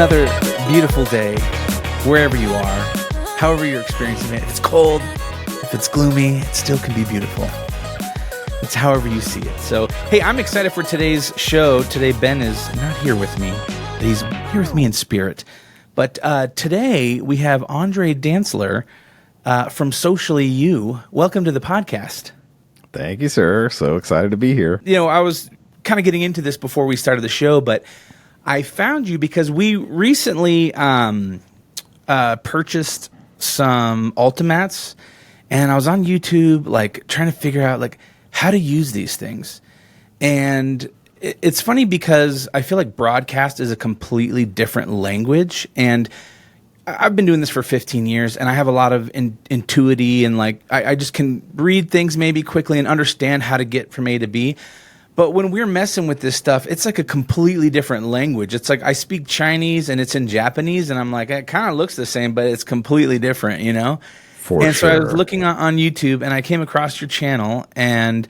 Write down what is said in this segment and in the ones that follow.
another beautiful day, wherever you are, however you're experiencing it. If it's cold, if it's gloomy, it still can be beautiful. It's however you see it. So, hey, I'm excited for today's show. Today, Ben is not here with me. He's here with me in spirit. But today, we have André Dantzler from SociallyU. Welcome to the podcast. Thank you, sir. So excited to be here. You know, I was kind of getting into this before we started the show, but I found you because we recently purchased some Ultimats, and I was on YouTube, like, trying to figure out, like, how to use these things. And it's funny because I feel like broadcast is a completely different language, and I've been doing this for 15 years, and I have a lot of intuity, and like I just can read things maybe quickly and understand how to get from A to B. But when we're messing with this stuff, it's like a completely different language. It's like I speak Chinese and it's in Japanese, and I'm like, it kind of looks the same, but it's completely different, you know? So I was looking on YouTube, and I came across your channel and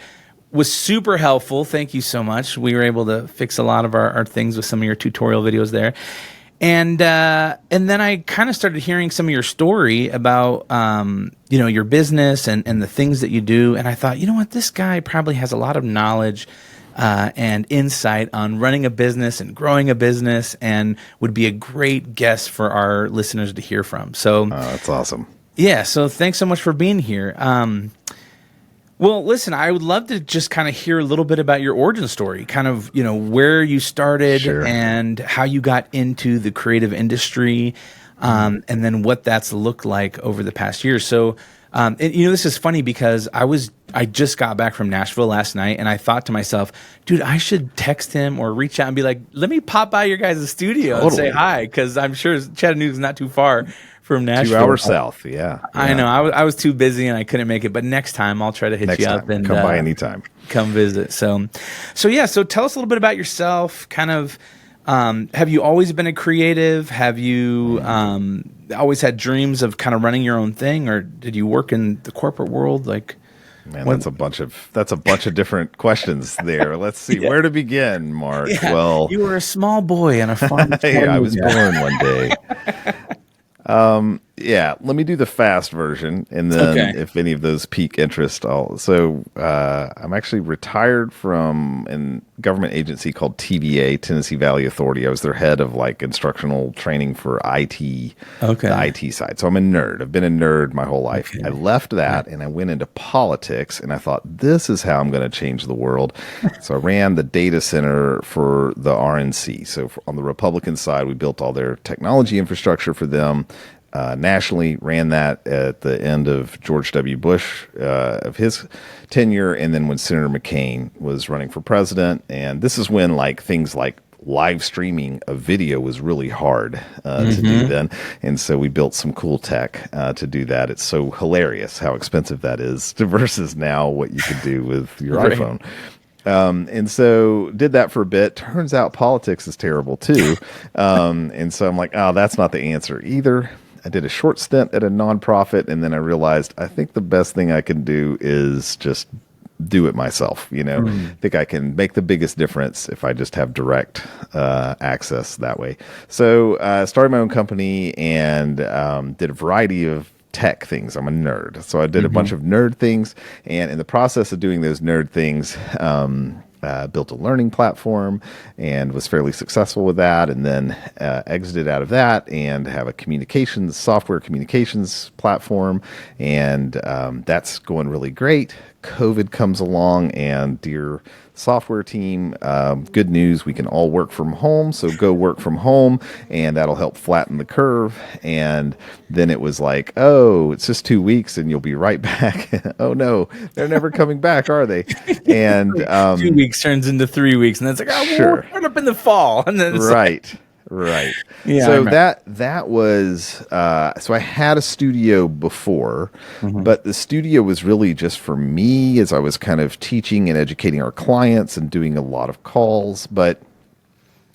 was super helpful. Thank you so much. We were able to fix a lot of our things with some of your tutorial videos there. And then I kind of started hearing some of your story about, your business and the things that you do. And I thought, you know what, this guy probably has a lot of knowledge and insight on running a business and growing a business, and would be a great guest for our listeners to hear from. So that's awesome. Yeah. So thanks so much for being here. Well, listen, I would love to just kind of hear a little bit about your origin story, kind of, where you started. Sure. And how you got into the creative industry, and then what that's looked like over the past year. So, this is funny because I just got back from Nashville last night, and I thought to myself, dude, I should text him or reach out and be like, let me pop by your guys' studio and say hi, because I'm sure Chattanooga's not too far from Nashville. 2 hours south, yeah. I know. I was too busy and I couldn't make it, but next time I'll try to hit you up and come by anytime. Come visit. So tell us a little bit about yourself. Kind of, have you always been a creative? Have you always had dreams of kind of running your own thing, or did you work in the corporate world? Like, man, that's a bunch of different questions there. Let's see where to begin, Mark. Yeah, well, you were a small boy on a farm. I was born one day. Let me do the fast version, and then if any of those pique interest, I'm actually retired from a government agency called TVA, Tennessee Valley Authority. I was their head of like instructional training for IT, the IT side. So I'm a nerd. I've been a nerd my whole life. I left that and I went into politics, and I thought, this is how I'm going to change the world. So I ran the data center for the RNC. So on the Republican side, we built all their technology infrastructure for them. Nationally, ran that at the end of George W. Bush of his tenure, and then when Senator McCain was running for president. And this is when things like live streaming a video was really hard to do then. And so we built some cool tech to do that. It's so hilarious how expensive that is versus now what you could do with your iPhone. And so did that for a bit. Turns out politics is terrible too. And so I'm like, oh, that's not the answer either. I did a short stint at a nonprofit, and then I realized I think the best thing I can do is just do it myself. I think I can make the biggest difference if I just have direct access that way. So I started my own company and did a variety of tech things. I'm a nerd. So I did a bunch of nerd things, and in the process of doing those nerd things, built a learning platform and was fairly successful with that, and then exited out of that and have a software communications platform, and that's going really great. COVID comes along, and dear software team, good news, we can all work from home, so go work from home, and that'll help flatten the curve. And then it was like, oh, it's just 2 weeks and you'll be right back. Oh no, they're never coming back, are they? And 2 weeks turns into 3 weeks, and then it's like, oh, sure, we'll start up in the fall, and then it's right. Yeah. So that was so I had a studio before, but the studio was really just for me as I was kind of teaching and educating our clients and doing a lot of calls. But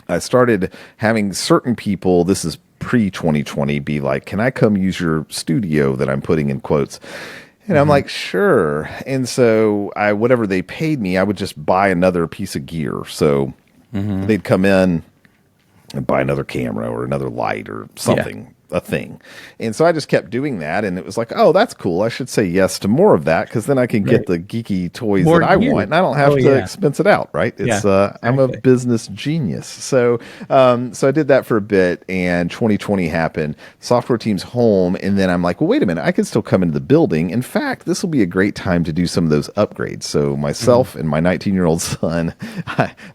I started having certain people, this is pre-2020, be like, can I come use your studio that I'm putting in quotes? And I'm like, sure. And so whatever they paid me, I would just buy another piece of gear. So they'd come in, and buy another camera or another light or something. A thing. And so I just kept doing that, and it was like, oh, that's cool. I should say yes to more of that, because then I can get the geeky toys that I want, and I don't have to expense it out, right? It's I'm a business genius. So so I did that for a bit, and 2020 happened. Software team's home, and then I'm like, well, wait a minute, I can still come into the building. In fact, this will be a great time to do some of those upgrades. So myself and my 19-year-old son,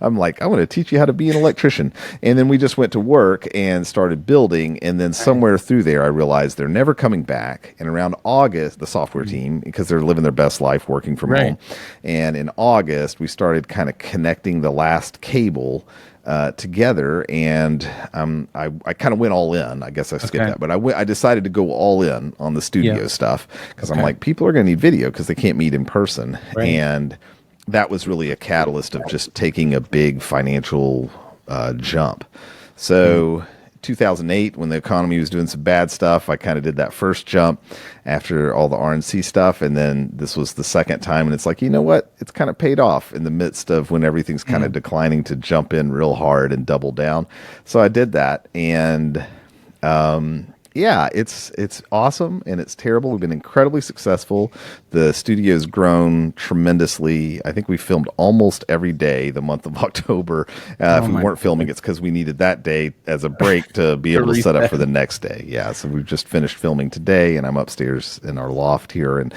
I'm like, I want to teach you how to be an electrician. And then we just went to work and started building, and then somewhere through there, I realized they're never coming back. And around August, the software team, because they're living their best life working from home. And in August, we started kind of connecting the last cable together, and I kind of went all in. I guess I skipped that, but I decided to go all in on the studio stuff, because I'm like, people are going to need video because they can't meet in person. And that was really a catalyst of just taking a big financial jump. So 2008, when the economy was doing some bad stuff, I kind of did that first jump after all the RNC stuff. And then this was the second time. And it's like, you know what? It's kind of paid off in the midst of when everything's kind of declining, to jump in real hard and double down. So I did that. And yeah, it's awesome, and it's terrible. We've been incredibly successful. The studio's grown tremendously. I think we filmed almost every day the month of October. If we weren't filming, it's because we needed that day as a break to be able to set up for the next day. Yeah, so we've just finished filming today, and I'm upstairs in our loft here. And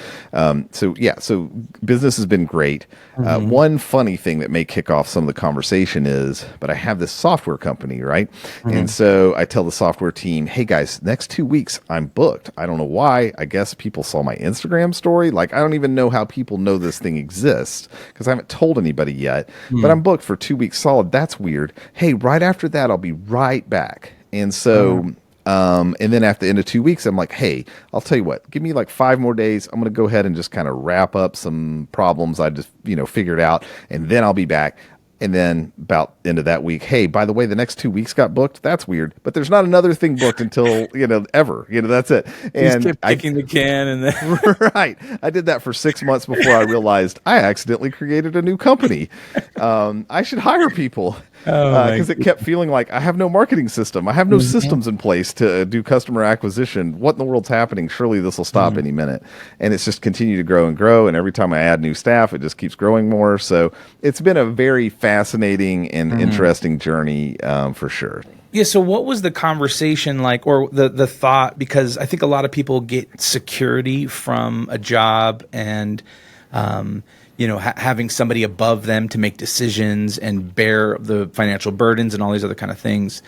so business has been great. One funny thing that may kick off some of the conversation is, but I have this software company, right? And so I tell the software team, hey guys, next 2 weeks I'm booked. I don't know why. I guess people saw my Instagram story. Like, I don't even know how people know this thing exists, because I haven't told anybody yet, but I'm booked for 2 weeks solid. That's weird. Hey, right after that, I'll be right back. And so, and then at the end of 2 weeks, I'm like, hey, I'll tell you what, give me like 5 more days. I'm going to go ahead and just kind of wrap up some problems I just, figured out, and then I'll be back. And then about the end of that week, hey, by the way, the next 2 weeks got booked. That's weird, but there's not another thing booked until, ever, that's it. And kept kicking the can, and then right. I did that for 6 months before I realized I accidentally created a new company. I should hire people. Because it kept feeling like I have no marketing system. I have no systems in place to do customer acquisition. What in the world's happening? Surely this will stop any minute. And it's just continued to grow and grow. And every time I add new staff, it just keeps growing more. So it's been a very fascinating and interesting journey for sure. Yeah. So what was the conversation like, or the thought? Because I think a lot of people get security from a job and, having somebody above them to make decisions and bear the financial burdens and all these other kind of things.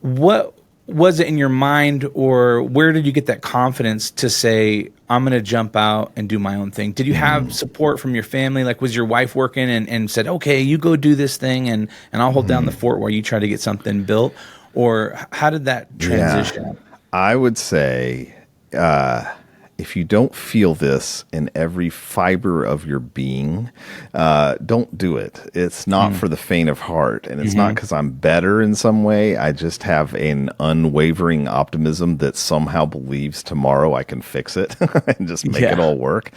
What was it in your mind, or where did you get that confidence to say, I'm going to jump out and do my own thing? Did you have support from your family? Like, was your wife working and said, okay, you go do this thing and I'll hold down the fort while you try to get something built? Or how did that transition? Yeah. I would say, if you don't feel this in every fiber of your being, don't do it. It's not for the faint of heart. And it's not because I'm better in some way. I just have an unwavering optimism that somehow believes tomorrow I can fix it and just make it all work.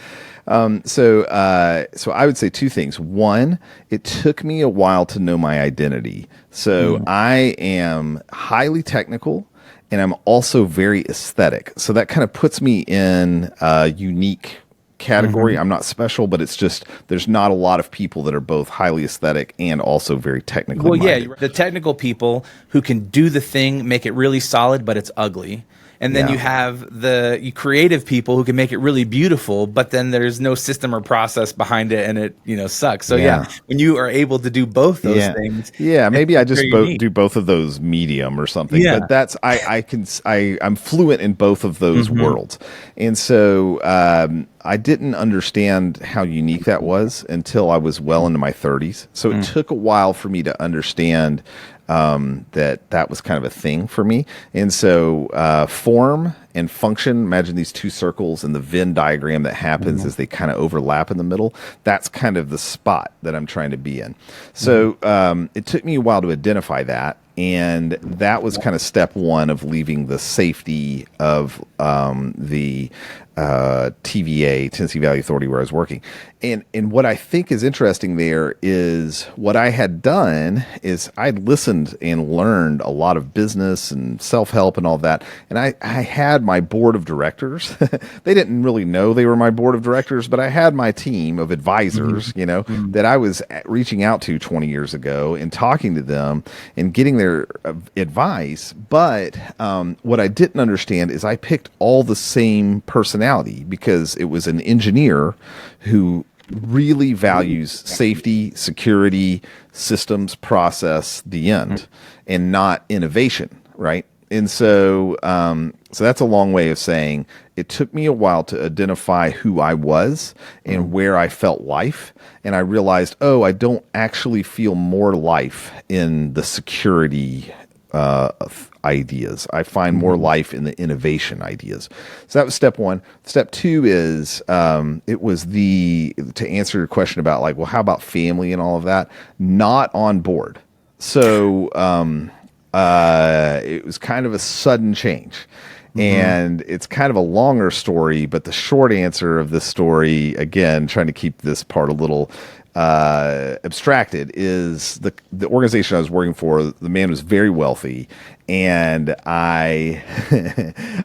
So I would say 2 things. One, it took me a while to know my identity. So I am highly technical, and I'm also very aesthetic. So that kind of puts me in a unique category. I'm not special, but it's just, there's not a lot of people that are both highly aesthetic and also very technically minded. Yeah, the technical people who can do the thing, make it really solid, but it's ugly. And then you have the creative people who can make it really beautiful, but then there's no system or process behind it, and it sucks. So when you are able to do both those things, maybe I just do both of those medium or something. But that's I'm fluent in both of those worlds, and so I didn't understand how unique that was until I was well into my 30s. So it took a while for me to understand that was kind of a thing for me. And so form and function, imagine these 2 circles and the Venn diagram that happens as they kind of overlap in the middle. That's kind of the spot that I'm trying to be in. So it took me a while to identify that. And that was kind of step one of leaving the safety of the TVA, Tennessee Valley Authority, where I was working. And what I think is interesting there is what I had done is I listened and learned a lot of business and self-help and all that. And I had my board of directors. They didn't really know they were my board of directors, but I had my team of advisors, that I was reaching out to 20 years ago and talking to them and getting their advice. But what I didn't understand is I picked all the same personality because it was an engineer who really values safety, security, systems, process, the end, and not innovation, right? And so that's a long way of saying it took me a while to identify who I was and where I felt life. And I realized, I don't actually feel more life in the security ideas. I find more life in the innovation ideas. So that was step one. Step two is it was to answer your question about like, well, how about family and all of that? Not on board. So it was kind of a sudden change. And it's kind of a longer story, but the short answer of this story, again, trying to keep this part a little abstracted, is the organization I was working for. The man was very wealthy, and I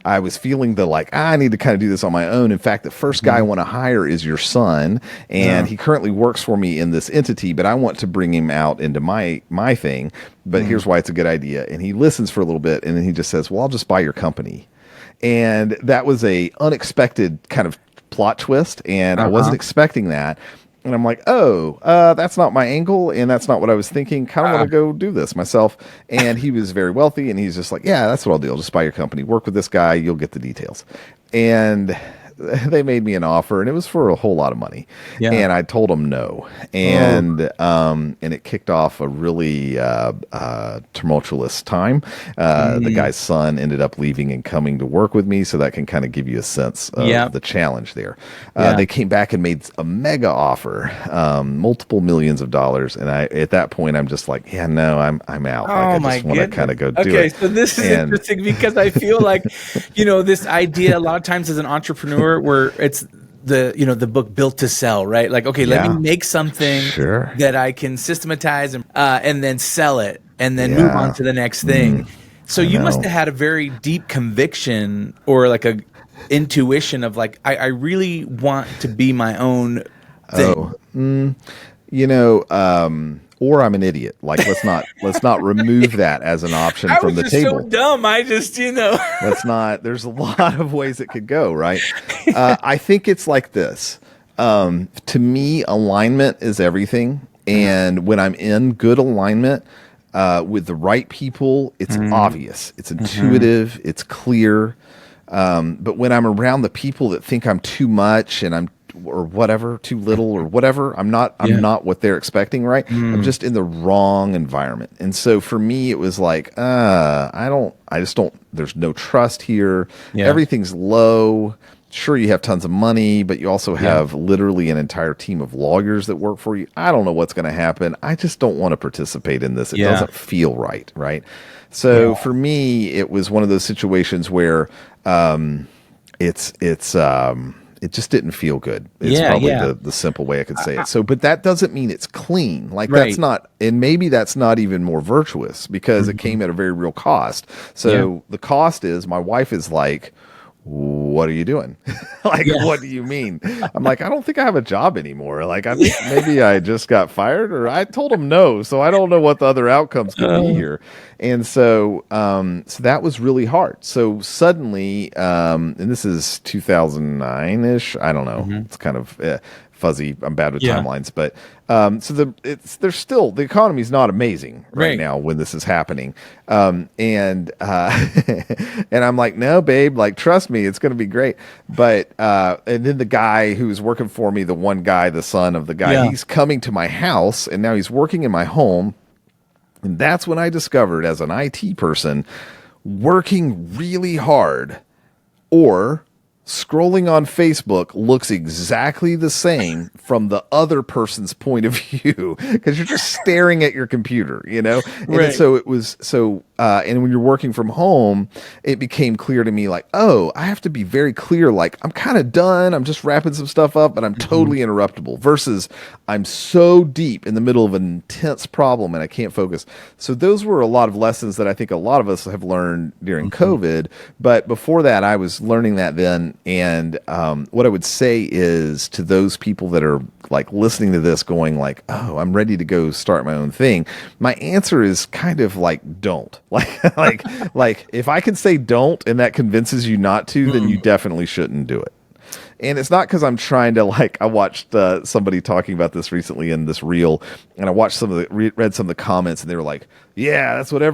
I was feeling I need to kind of do this on my own. In fact, the first guy I want to hire is your son, and he currently works for me in this entity, but I want to bring him out into my thing. But here's why it's a good idea. And he listens for a little bit, and then he just says, "Well, I'll just buy your company." And that was a unexpected kind of plot twist, and I wasn't expecting that. And I'm like, that's not my angle, and that's not what I was thinking. Kind of want to go do this myself. And he was very wealthy, and he's just like, yeah, that's what I'll do. I'll just buy your company. Work with this guy. You'll get the details. And they made me an offer, and it was for a whole lot of money. Yeah. And I told them no. And it kicked off a really tumultuous time. The guy's son ended up leaving and coming to work with me, so that can kind of give you a sense of the challenge there. They came back and made a mega offer, multiple millions of dollars, and at that point I'm just like, yeah, no, I'm out. I just want to kind of go do it. Okay, so this is interesting because I feel like, this idea a lot of times as an entrepreneur where it's the book Built to Sell, right? Like, okay, let me make something that I can systematize and then sell it and then move on to the next thing. So you must have had a very deep conviction or like a intuition of like, I really want to be my own thing. Or I'm an idiot. Like, let's not remove that as an option from the table. So dumb. Let's not. There's a lot of ways it could go, right? I think it's like this. To me, alignment is everything. And when I'm in good alignment with the right people, it's obvious. It's intuitive. It's clear. But when I'm around the people that think I'm too much and or whatever, too little or whatever, I'm not what they're expecting, right? I'm just in the wrong environment. And so for me, it was like, there's no trust here. Everything's low. Sure, you have tons of money, but you also have literally an entire team of lawyers that work for you. I don't know what's going to happen. I just don't want to participate in this. It doesn't feel right, right? So for me, it was one of those situations where it just didn't feel good. It's probably the simple way I could say it. So, but that doesn't mean it's clean. Like that's not, and maybe that's not even more virtuous because it came at a very real cost. So the cost is my wife is like, what are you doing? What do you mean? I'm like, I don't think I have a job anymore. Like, I think maybe I just got fired or I told him no. So I don't know what the other outcomes could be here. And so, so that was really hard. So suddenly, and this is 2009-ish. I don't know. It's kind of fuzzy. I'm bad with timelines, but so the economy's not amazing right now when this is happening, and and I'm like, no, babe, like trust me, it's going to be great. But and then the guy who's working for me, the one guy, the son of the guy, he's coming to my house, and now he's working in my home, and that's when I discovered as an IT person, working really hard or scrolling on Facebook looks exactly the same from the other person's point of view because you're just staring at your computer, you know? And so it was and when you're working from home, it became clear to me like, oh, I have to be very clear. Like I'm kind of done. I'm just wrapping some stuff up, but I'm totally interruptible versus I'm so deep in the middle of an intense problem and I can't focus. So those were a lot of lessons that I think a lot of us have learned during COVID. But before that, I was learning that then. And what I would say is to those people that are like listening to this going like, oh, I'm ready to go start my own thing. My answer is kind of like, don't. Like if I can say don't and that convinces you not to, then you definitely shouldn't do it. And it's not because I'm trying to I watched somebody talking about this recently in this reel, and I watched read some of the comments, and they were like, yeah, that's what it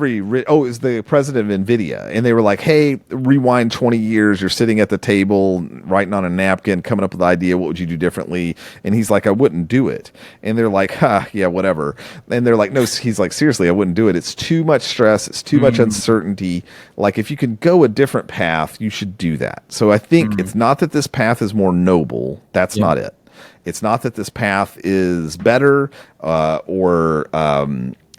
was the president of NVIDIA. And they were like, hey, rewind 20 years. You're sitting at the table, writing on a napkin, coming up with an idea. What would you do differently? And he's like, I wouldn't do it. And they're like, yeah, whatever. And they're like, no, he's like, seriously, I wouldn't do it. It's too much stress. It's too much uncertainty. Like if you can go a different path, you should do that. So I think it's not that this path is more noble. That's not it. It's not that this path is better or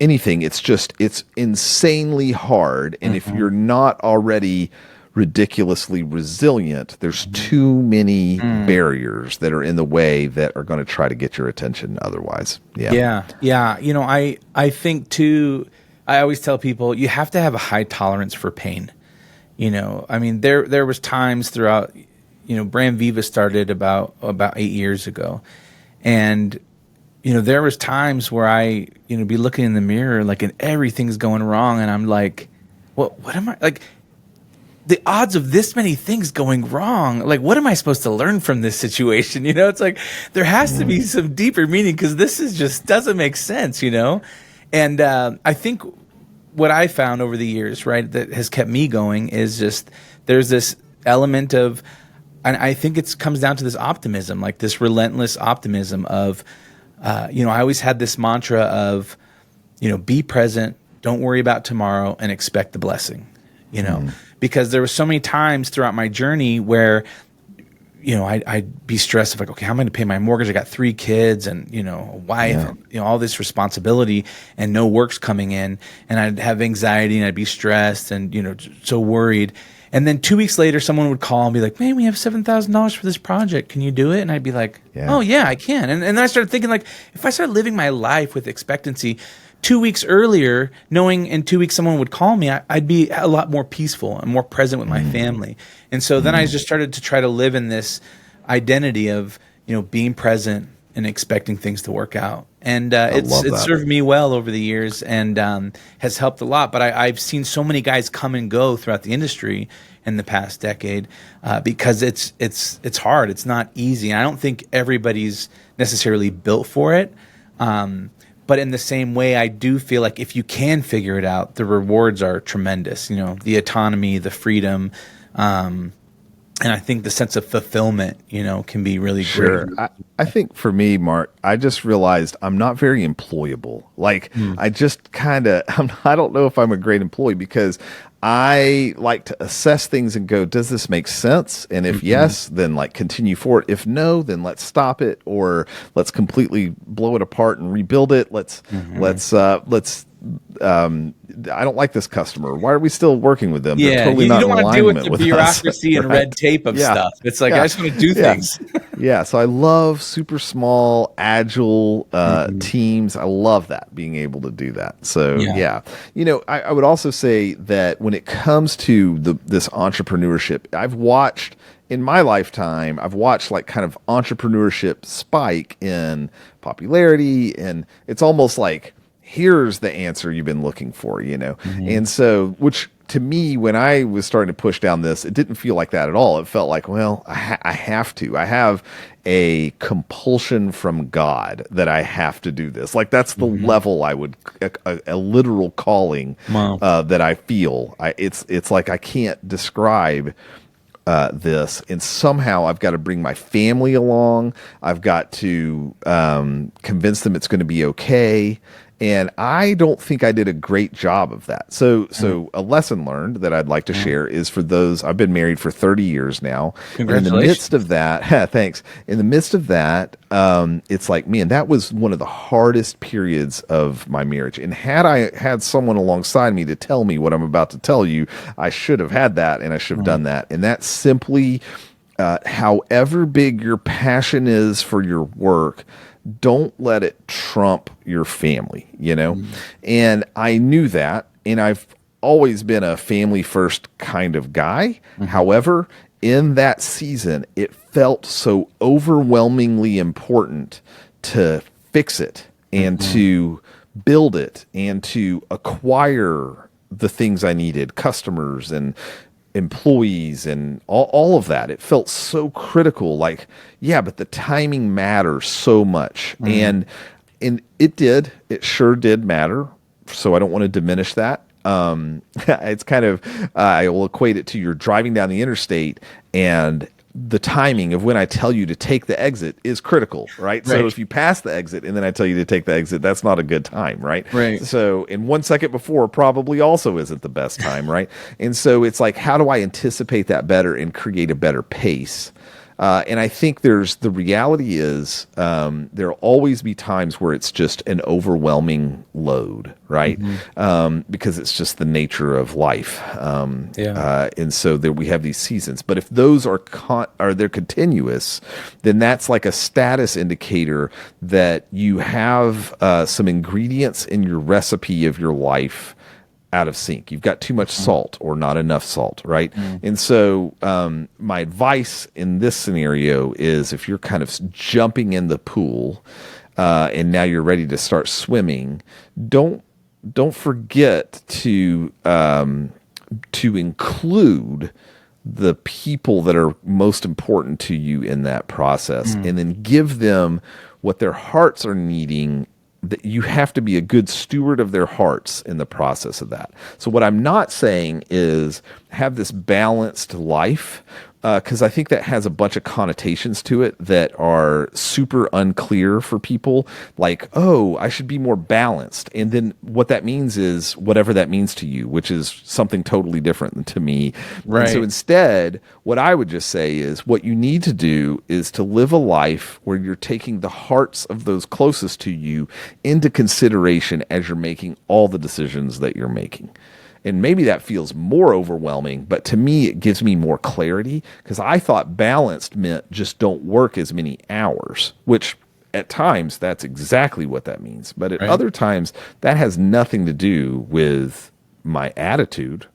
anything. It's just, it's insanely hard. And if you're not already ridiculously resilient, there's too many barriers that are in the way that are going to try to get your attention otherwise. Yeah. You know, I think too, I always tell people you have to have a high tolerance for pain. You know, I mean, there was times throughout, you know, Brand Viva started about 8 years ago. And, you know, there was times where I, you know, be looking in the mirror, like, and everything's going wrong. And I'm like, what am I, like, the odds of this many things going wrong, like, what am I supposed to learn from this situation? You know, it's like, there has to be some deeper meaning because this is just doesn't make sense, you know? And I think what I found over the years, right, that has kept me going is just there's this element of, and I think it comes down to this optimism, like this relentless optimism of, you know, I always had this mantra of, you know, be present, don't worry about tomorrow, and expect the blessing, you know, because there were so many times throughout my journey where, you know, I'd be stressed of like, okay, how am I going to pay my mortgage? I got 3 kids and, you know, a wife, and, you know, all this responsibility and no work's coming in. And I'd have anxiety and I'd be stressed and, you know, so worried. And then 2 weeks later, someone would call and be like, man, we have $7,000 for this project. Can you do it? And I'd be like, oh, yeah, I can. And then I started thinking, like, if I started living my life with expectancy 2 weeks earlier, knowing in 2 weeks someone would call me, I'd be a lot more peaceful and more present with my family. And so then I just started to try to live in this identity of, you know, being present and expecting things to work out. And it's served me well over the years and has helped a lot. But I've seen so many guys come and go throughout the industry in the past decade because it's hard. It's not easy. And I don't think everybody's necessarily built for it. But in the same way, I do feel like if you can figure it out, the rewards are tremendous. You know, the autonomy, the freedom, and I think the sense of fulfillment, you know, can be really great. I think for me, Mark, I just realized I'm not very employable. Like I just kind of, I don't know if I'm a great employee because I like to assess things and go, does this make sense? And if yes, then like continue forward. If no, then let's stop it or let's completely blow it apart and rebuild it. Let's I don't like this customer. Why are we still working with them? They're totally not in alignment with us. You don't want to deal with the bureaucracy and red tape of stuff. It's like, I just want to do things. So I love super small, agile teams. I love that, being able to do that. So, you know, I would also say that when it comes to this entrepreneurship, I've watched in my lifetime, I've watched like kind of entrepreneurship spike in popularity, and it's almost like, here's the answer you've been looking for, you know? And so, which to me, when I was starting to push down this, it didn't feel like that at all. It felt like, well, I have to. I have a compulsion from God that I have to do this. Like that's the level I would, a literal calling that I feel. It's like I can't describe this, and somehow I've got to bring my family along. I've got to convince them it's going to be okay. And I don't think I did a great job of that. So a lesson learned that I'd like to share is for those. I've been married for 30 years now. And in the midst of that, thanks. In the midst of that, it's like, man, that was one of the hardest periods of my marriage. And had I had someone alongside me to tell me what I'm about to tell you, I should have had that, and I should have done that. And that's simply, however big your passion is for your work, don't let it trump your family, And I knew that, and I've always been a family first kind of guy. However, in that season, it felt so overwhelmingly important to fix it and to build it and to acquire the things I needed, customers and employees and all of that. It felt so critical. Like, yeah, but the timing matters so much. And it sure did matter. So I don't want to diminish that. It's kind of, I will equate it to you're driving down the interstate, and the timing of when I tell you to take the exit is critical, right? So if you pass the exit and then I tell you to take the exit, that's not a good time, right? So in 1 second before probably also isn't the best time, right? And so it's like, how do I anticipate that better and create a better pace? And I think the reality is there'll always be times where it's just an overwhelming load, right? Because it's just the nature of life. And so we have these seasons. But if those are they're continuous, then that's like a status indicator that you have some ingredients in your recipe of your life out of sync. You've got too much salt or not enough salt, right? And so my advice in this scenario is, if you're kind of jumping in the pool and now you're ready to start swimming, don't forget to include the people that are most important to you in that process, and then give them what their hearts are needing. That you have to be a good steward of their hearts in the process of that. So what I'm not saying is have this balanced life, because I think that has a bunch of connotations to it that are super unclear for people. Like, oh, I should be more balanced. And then what that means is whatever that means to you, which is something totally different than to me. Right. And so instead, what I would just say is what you need to do is to live a life where you're taking the hearts of those closest to you into consideration as you're making all the decisions that you're making. And maybe that feels more overwhelming, but to me, it gives me more clarity, because I thought balanced meant just don't work as many hours, which at times that's exactly what that means. But at other times, that has nothing to do with my attitude.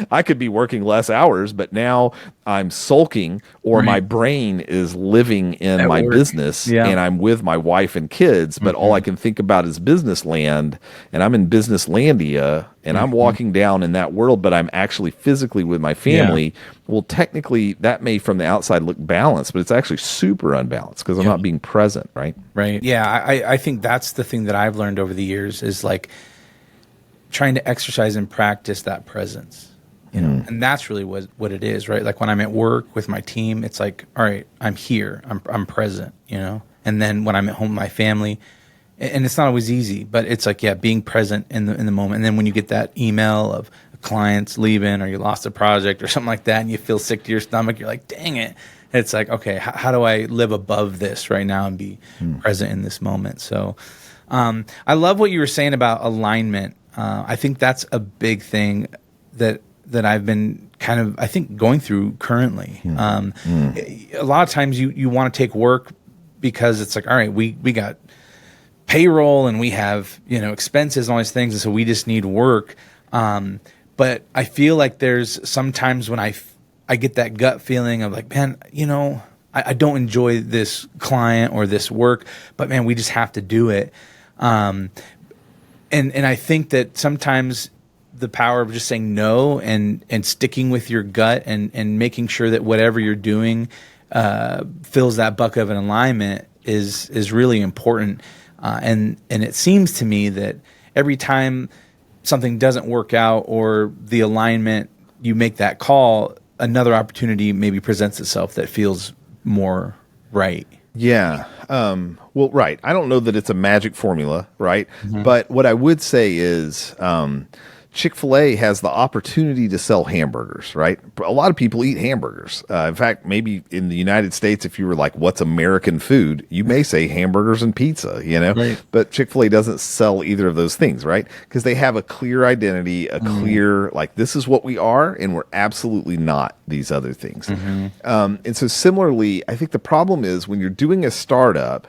I could be working less hours, but now I'm sulking, or my brain is living in at my work. Business, and I'm with my wife and kids, but all I can think about is business land, and I'm in business landia, and I'm walking down in that world, but I'm actually physically with my family. Well, technically that may from the outside look balanced, but it's actually super unbalanced because I'm not being present, right? Right. Yeah. I think that's the thing that I've learned over the years is like trying to exercise and practice that presence, and that's really what it is, right? Like when I'm at work with my team, it's like, all right, I'm here, I'm present, and then when I'm at home with my family, and it's not always easy, but it's like, being present in the moment. And then when you get that email of a client's leaving, or you lost a project or something like that, and you feel sick to your stomach, you're like, dang it. It's like, okay, how do I live above this right now and be present in this moment? So I love what you were saying about alignment. I think that's a big thing that I've been kind of, I think, going through currently. A lot of times you want to take work because it's like, all right, we got payroll and we have, expenses and all these things. And so we just need work. But I feel like there's sometimes when I get that gut feeling of like, man, I don't enjoy this client or this work, but man, we just have to do it. And I think that sometimes the power of just saying no and sticking with your gut and making sure that whatever you're doing fills that bucket of an alignment is really important. And it seems to me that every time something doesn't work out or the alignment, you make that call, another opportunity maybe presents itself that feels more right. Yeah. Well, right. I don't know that it's a magic formula, right? Mm-hmm. But what I would say is Chick-fil-A has the opportunity to sell hamburgers, right? A lot of people eat hamburgers. In fact, maybe in the United States, if you were like, what's American food? You may say hamburgers and pizza, you know? Right. But Chick-fil-A doesn't sell either of those things, right? Because they have a clear identity, a clear, like, this is what we are, and we're absolutely not these other things. And so similarly, I think the problem is when you're doing a startup,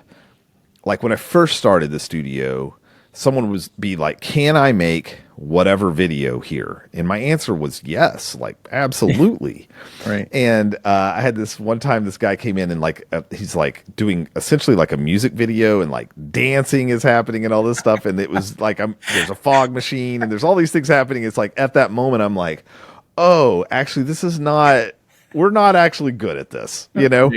like when I first started the studio, someone was be like, can I make whatever video here? And my answer was yes, like absolutely. Right. And I had this one time, this guy came in and like, he's like doing essentially like a music video and like dancing is happening and all this stuff. And it was like, there's a fog machine and there's all these things happening. It's like at that moment, I'm like, oh, actually, we're not actually good at this, you know?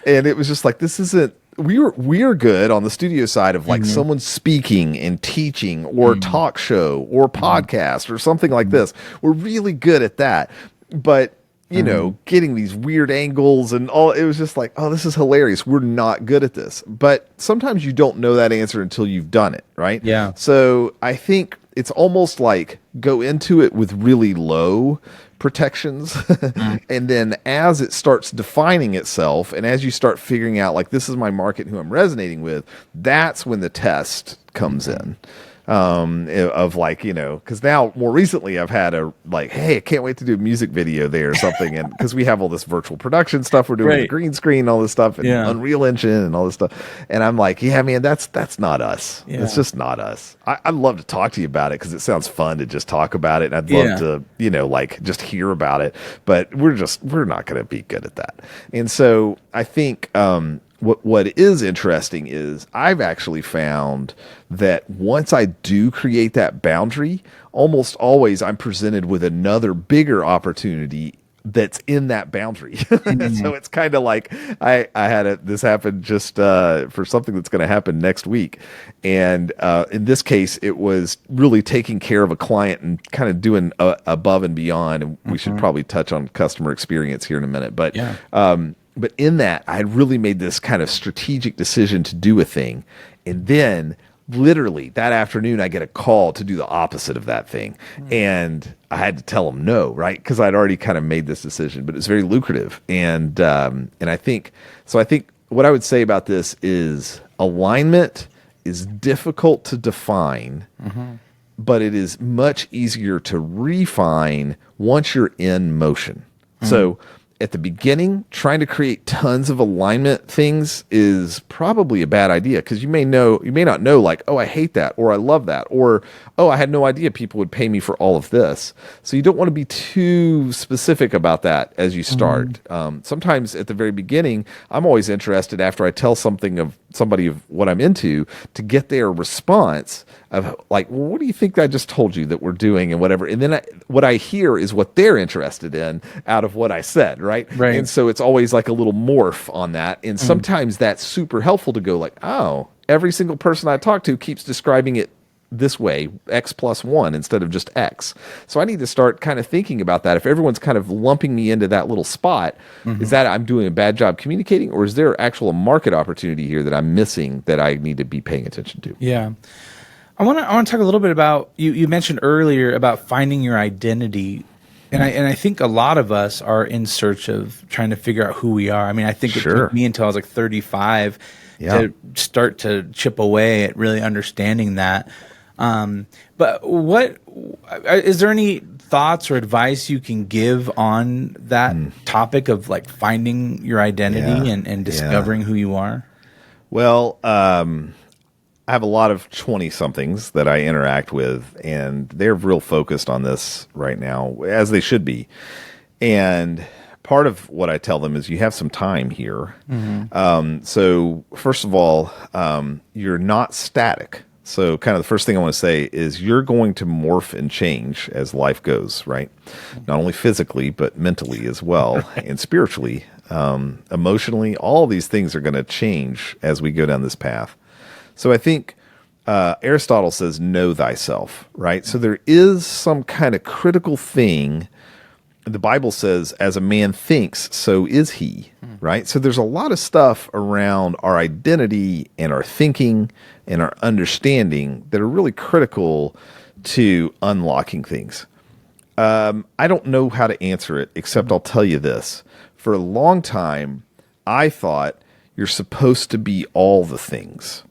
And it was just like, this isn't, we're good on the studio side of like someone speaking and teaching or talk show or podcast or something like this. We're really good at that. But, you know, getting these weird angles and all, it was just like, oh, this is hilarious. We're not good at this. But sometimes you don't know that answer until you've done it, right? Yeah. So I think it's almost like go into it with really low protections and then as it starts defining itself and as you start figuring out like this is my market who I'm resonating with, that's when the test comes in of like, you know, because now more recently I've had a like, hey, I can't wait to do a music video there or something, and because we have all this virtual production stuff we're doing with the green screen, all this stuff, and Unreal Engine and all this stuff, and I'm like, yeah, man, that's not us. It's just not us. I'd love to talk to you about it because it sounds fun to just talk about it, and I'd love to, you know, like just hear about it, but we're not going to be good at that. And so I think what is interesting is I've actually found that once I do create that boundary, almost always I'm presented with another bigger opportunity that's in that boundary. So it's kind of like I had this happen just for something that's going to happen next week. And in this case, it was really taking care of a client and kind of doing above and beyond. And we should probably touch on customer experience here in a minute. But but in that, I had really made this kind of strategic decision to do a thing. And then literally that afternoon, I get a call to do the opposite of that thing. And I had to tell them no, right? Because I'd already kind of made this decision, but it's very lucrative. And I think what I would say about this is alignment is difficult to define, but it is much easier to refine once you're in motion. So at the beginning, trying to create tons of alignment things is probably a bad idea because you may not know like, oh, I hate that, or I love that, or, oh, I had no idea people would pay me for all of this. So you don't want to be too specific about that as you start. Sometimes at the very beginning, I'm always interested after I tell somebody of what I'm into to get their response of like, well, what do you think I just told you that we're doing and whatever. And then what I hear is what they're interested in out of what I said, right? And so it's always like a little morph on that. And sometimes that's super helpful to go like, oh, every single person I talk to keeps describing it this way, X plus 1 instead of just X. So I need to start kind of thinking about that. If everyone's kind of lumping me into that little spot, is that I'm doing a bad job communicating, or is there actual market opportunity here that I'm missing that I need to be paying attention to? Yeah. I want to talk a little bit about, you mentioned earlier about finding your identity. And I think a lot of us are in search of trying to figure out who we are. I mean, I think it took me until I was like 35 to start to chip away at really understanding that. But is there any thoughts or advice you can give on that topic of like finding your identity and discovering who you are? Well, I have a lot of 20-somethings that I interact with, and they're real focused on this right now, as they should be. And part of what I tell them is you have some time here. So first of all, you're not static. So kind of the first thing I want to say is you're going to morph and change as life goes, right? Not only physically, but mentally as well, and spiritually, emotionally. All these things are going to change as we go down this path. So I think Aristotle says, know thyself, right? So there is some kind of critical thing the Bible says, as a man thinks, so is he, right? So there's a lot of stuff around our identity and our thinking and our understanding that are really critical to unlocking things. I don't know how to answer it, except I'll tell you this. For a long time, I thought you're supposed to be all the things.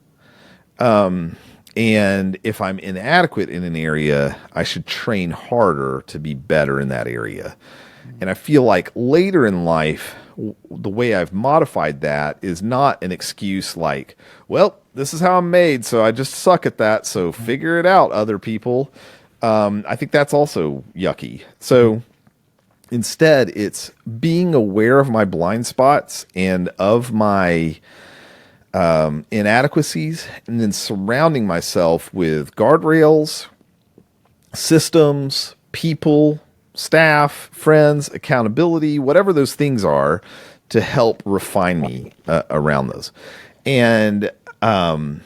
And if I'm inadequate in an area, I should train harder to be better in that area. And I feel like later in life, the way I've modified that is not an excuse like, well, this is how I'm made, so I just suck at that, so figure it out, other people. I think that's also yucky. So instead, it's being aware of my blind spots and of my inadequacies, and then surrounding myself with guardrails, systems, people, staff, friends, accountability, whatever those things are, to help refine me around those. And the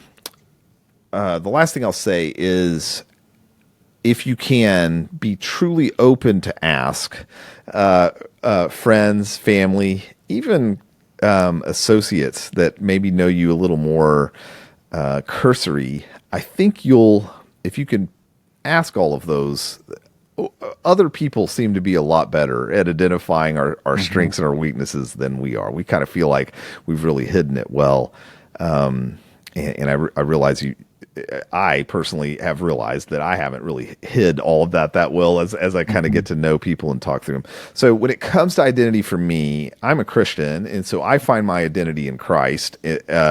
last thing I'll say is, if you can be truly open to ask friends, family, even associates that maybe know you a little more cursory, I think if you can ask all of those, other people seem to be a lot better at identifying our strengths and our weaknesses than we are. We kind of feel like we've really hidden it well. And I realize I personally have realized that I haven't really hid all of that well as I kind of get to know people and talk through them. So when it comes to identity for me, I'm a Christian, and so I find my identity in Christ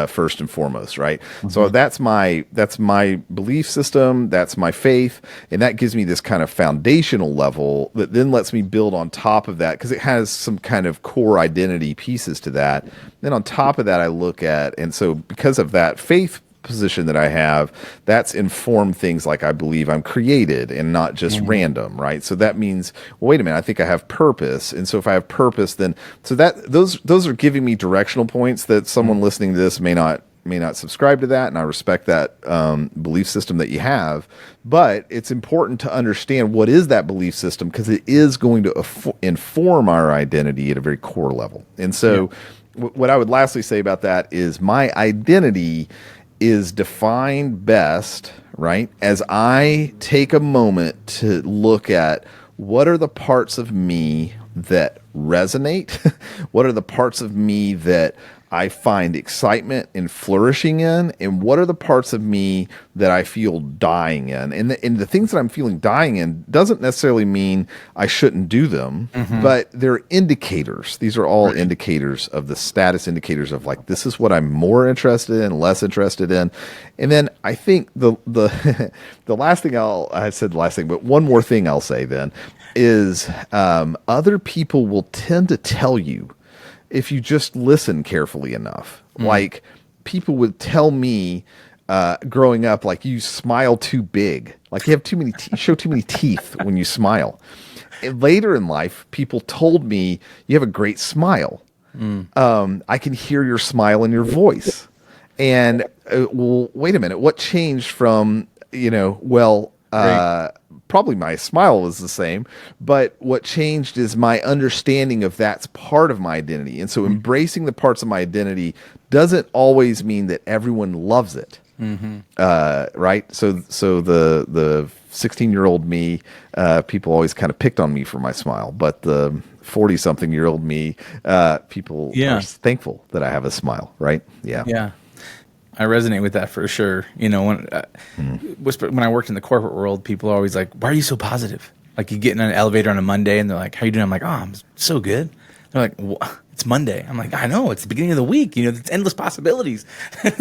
first and foremost, right? So that's my belief system, that's my faith, and that gives me this kind of foundational level that then lets me build on top of that, because it has some kind of core identity pieces to that. Then on top of that, I look at, and so because of that faith position that I have, that's informed things like I believe I'm created and not just random, right? So that means, well, wait a minute, I think I have purpose. And so if I have purpose, then so that those are giving me directional points that someone listening to this may not subscribe to that, and I respect that belief system that you have. But it's important to understand what is that belief system, because it is going to inform our identity at a very core level. And so what I would lastly say about that is my identity is defined best, right, as I take a moment to look at what are the parts of me that resonate, what are the parts of me that I find excitement and flourishing in, and what are the parts of me that I feel dying in. And the things that I'm feeling dying in doesn't necessarily mean I shouldn't do them, but they're indicators. These are all indicators of the status indicators of, like, this is what I'm more interested in, less interested in. And then I think the last thing I said the last thing, but one more thing I'll say then is other people will tend to tell you, if you just listen carefully enough. Like, people would tell me growing up, like, you smile too big, like you have too many show too many teeth when you smile. And later in life, people told me, you have a great smile. I can hear your smile in your voice. And well, wait a minute, what changed from, probably my smile was the same, but what changed is my understanding of that's part of my identity. And so embracing the parts of my identity doesn't always mean that everyone loves it. Right? So the 16-year-old me, people always kind of picked on me for my smile, but the 40-something-year-old me, people are thankful that I have a smile, right? Yeah. I resonate with that for sure. When I worked in the corporate world, people are always like, "Why are you so positive?" Like, you get in an elevator on a Monday, and they're like, "How you doing?" I'm like, "Oh, I'm so good." They're like, "It's Monday." I'm like, "I know, it's the beginning of the week. It's endless possibilities."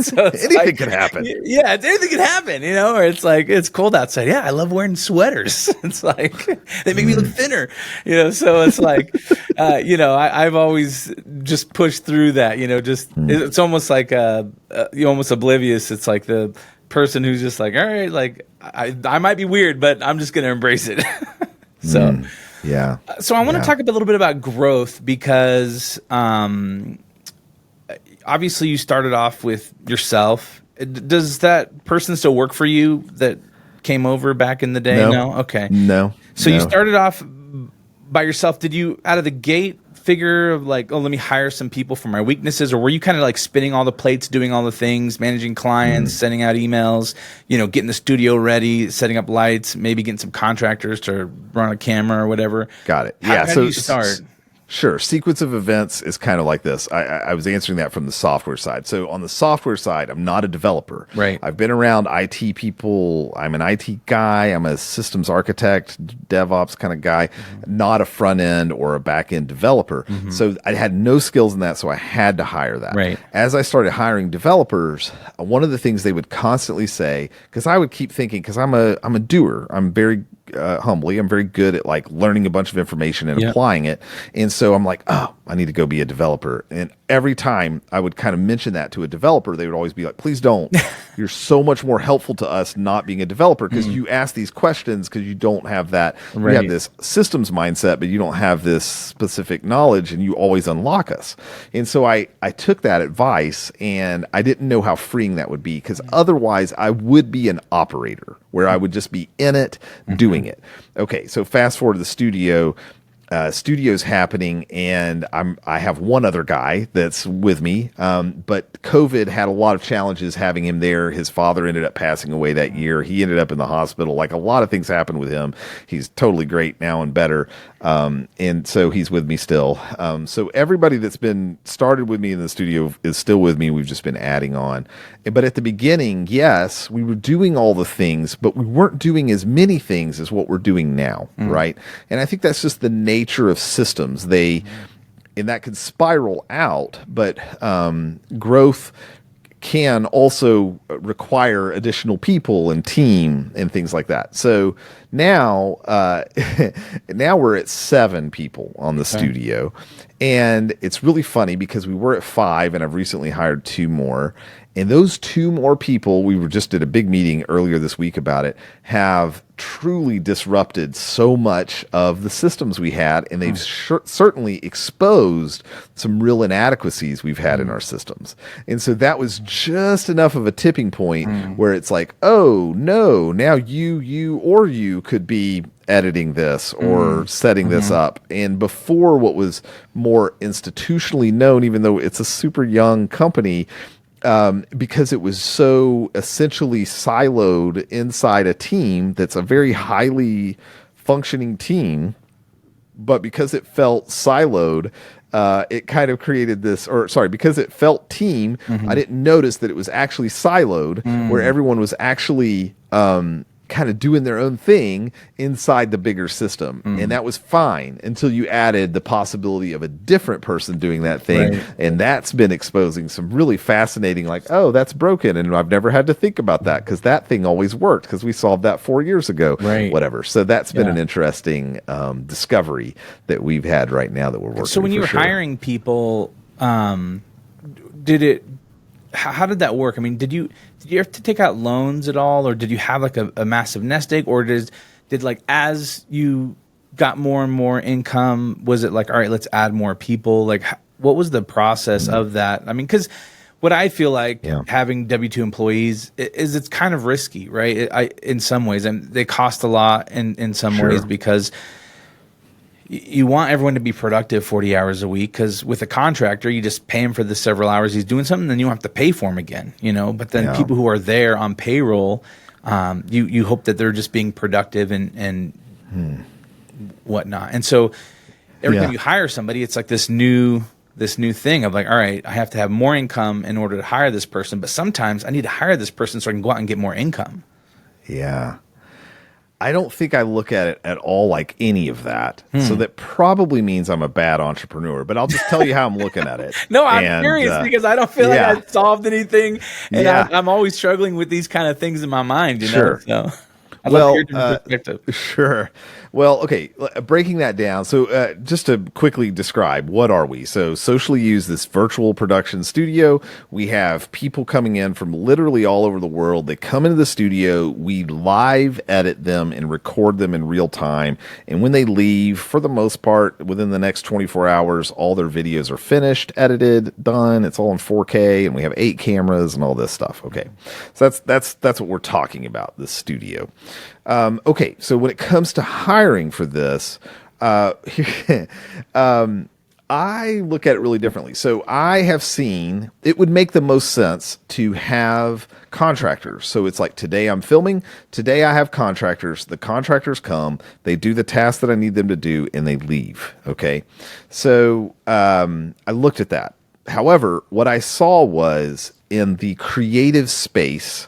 So anything can happen. Yeah, anything can happen. Or it's like, it's cold outside. Yeah, I love wearing sweaters. It's like, they make me look thinner. So it's like, I've always just pushed through that. It's almost like you're almost oblivious. It's like the person who's just like, all right, like, I might be weird, but I'm just going to embrace it. So. Yeah. So I want to talk a little bit about growth, because obviously you started off with yourself. Does that person still work for you that came over back in the day? No? Okay. No. So you started off by yourself, did you out of the gate figure of like, oh, let me hire some people for my weaknesses, or were you kind of like spinning all the plates, doing all the things, managing clients, sending out emails, getting the studio ready, setting up lights, maybe getting some contractors to run a camera or whatever? Got it. How do you start? Sure. Sequence of events is kind of like this. I was answering that from the software side. So on the software side, I'm not a developer. Right. I've been around IT people. I'm an IT guy. I'm a systems architect, DevOps kind of guy, not a front end or a back end developer. So I had no skills in that. So I had to hire that. Right. As I started hiring developers, one of the things they would constantly say, because I would keep thinking, because I'm a doer. I'm very humbly, I'm very good at like learning a bunch of information and applying it. And so I'm like, oh, I need to go be a developer. And every time I would kind of mention that to a developer, they would always be like, please don't. You're so much more helpful to us not being a developer because you ask these questions because you don't have that. You have this systems mindset, but you don't have this specific knowledge and you always unlock us. And so I took that advice and I didn't know how freeing that would be because otherwise I would be an operator where I would just be in it doing it. Okay, so fast forward to the studio. Studio's happening, and I have one other guy that's with me. But COVID had a lot of challenges having him there. His father ended up passing away that year. He ended up in the hospital. Like a lot of things happened with him. He's totally great now and better. And so he's with me still. So everybody that's been started with me in the studio is still with me. We've just been adding on. But at the beginning, yes, we were doing all the things, but we weren't doing as many things as what we're doing now, right? And I think that's just the nature of systems. And that can spiral out, but growth can also require additional people and team and things like that. So now, now we're at 7 people on the studio, and it's really funny because we were at 5, and I've recently hired 2 more. And those 2 more people, we were just at a big meeting earlier this week about it, have truly disrupted so much of the systems we had, and they've certainly exposed some real inadequacies we've had in our systems. And so that was just enough of a tipping point where it's like, oh no, now you could be editing this or setting this up. And before, what was more institutionally known, even though it's a super young company, because it was so essentially siloed inside a team that's a very highly functioning team, but because it felt siloed, it kind of created this, because it felt team, I didn't notice that it was actually siloed, where everyone was actually kind of doing their own thing inside the bigger system. And that was fine until you added the possibility of a different person doing that thing. And that's been exposing some really fascinating, like, oh, that's broken. And I've never had to think about that because that thing always worked because we solved that 4 years ago, whatever. So that's been an interesting discovery that we've had right now that we're working. So when you were hiring people, how did that work? I mean, did you have to take out loans at all, or did you have like a massive nest egg, or did like as you got more and more income, was it like, all right, let's add more people? Like, what was the process of that? I mean, because what I feel like having W-2 employees is it's kind of risky, right? In some ways, and they cost a lot in some ways because you want everyone to be productive 40 hours a week, because with a contractor, you just pay him for the several hours he's doing something, then you don't have to pay for him again, But then people who are there on payroll, you hope that they're just being productive and whatnot. And so every time you hire somebody, it's like this new thing of like, all right, I have to have more income in order to hire this person, but sometimes I need to hire this person so I can go out and get more income. Yeah. I don't think I look at it at all like any of that. So that probably means I'm a bad entrepreneur, but I'll just tell you how I'm looking at it. No, I'm curious because I don't feel like I've solved anything. And I'm always struggling with these kind of things in my mind, know? So I'd love to hear your perspective. Sure. Well, okay, breaking that down. So just to quickly describe, what are we? So SociallyU is this virtual production studio. We have people coming in from literally all over the world. They come into the studio. We live edit them and record them in real time. And when they leave, for the most part, within the next 24 hours, all their videos are finished, edited, done. It's all in 4K, and we have 8 cameras and all this stuff. Okay, so that's what we're talking about, this studio. Okay, so when it comes to hiring for this, I look at it really differently. So I have seen it would make the most sense to have contractors. So it's like today I'm filming, today I have contractors. The contractors come, they do the task that I need them to do, and they leave. Okay. So I looked at that. However, what I saw was in the creative space,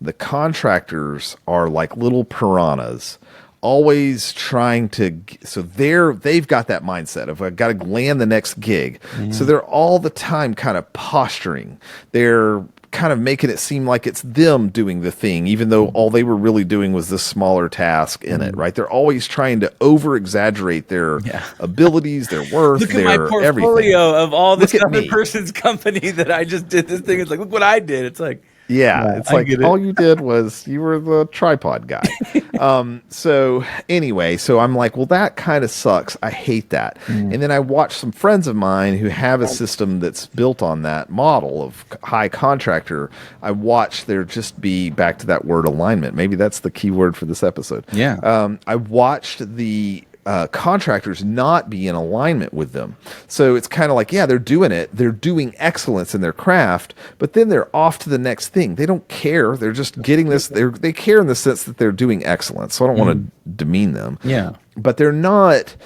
the contractors are like little piranhas always trying to, so they've got that mindset of, I've got to land the next gig. Mm-hmm. So they're all the time kind of posturing. They're kind of making it seem like it's them doing the thing, even though all they were really doing was this smaller task in it, right? They're always trying to over exaggerate their abilities, their worth, look at my portfolio everything. Of all this other person's company that I just did this thing. It's like, look what I did. It's like, it's like all you did was you were the tripod guy. So anyway, so I'm like, well, that kind of sucks. I hate that. And then I watched some friends of mine who have a system that's built on that model of high contractor. I watched there just be, back to that word, alignment. Maybe that's the key word for this episode. I watched the contractors not be in alignment with them. So it's kind of like, they're doing it. They're doing excellence in their craft, but then they're off to the next thing. They don't care. They're just getting this. They care in the sense that they're doing excellence. So I don't want to demean them. But they're not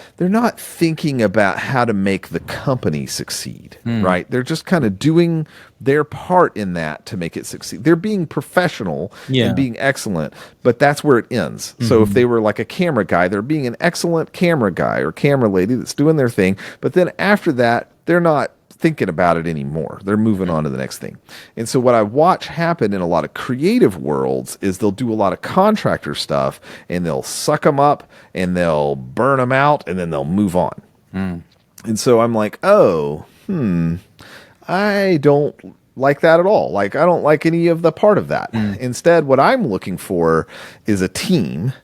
thinking about how to make the company succeed, right? They're just kind of doing their part in that to make it succeed. They're being professional and being excellent, but that's where it ends. So if they were like a camera guy, they're being an excellent camera guy or camera lady that's doing their thing. But then after that, they're not thinking about it anymore. They're moving on to the next thing. And so what I watch happen in a lot of creative worlds is they'll do a lot of contractor stuff and they'll suck them up and they'll burn them out and then they'll move on. And so I'm like, I don't like that at all. Like, I don't like any of the part of that. Instead, what I'm looking for is a team,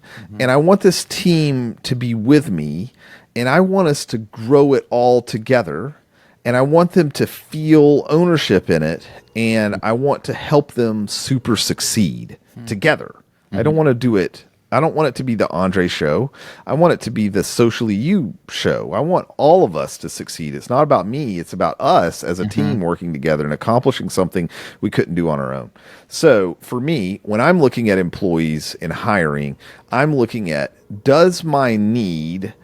and I want this team to be with me, and I want us to grow it all together. And I want them to feel ownership in it, and I want to help them super succeed together. I don't want to do it. I don't want it to be the André show. I want it to be the SociallyU show. I want all of us to succeed. It's not about me. It's about us as a team working together and accomplishing something we couldn't do on our own. So for me, when I'm looking at employees and hiring, I'm looking at, does my need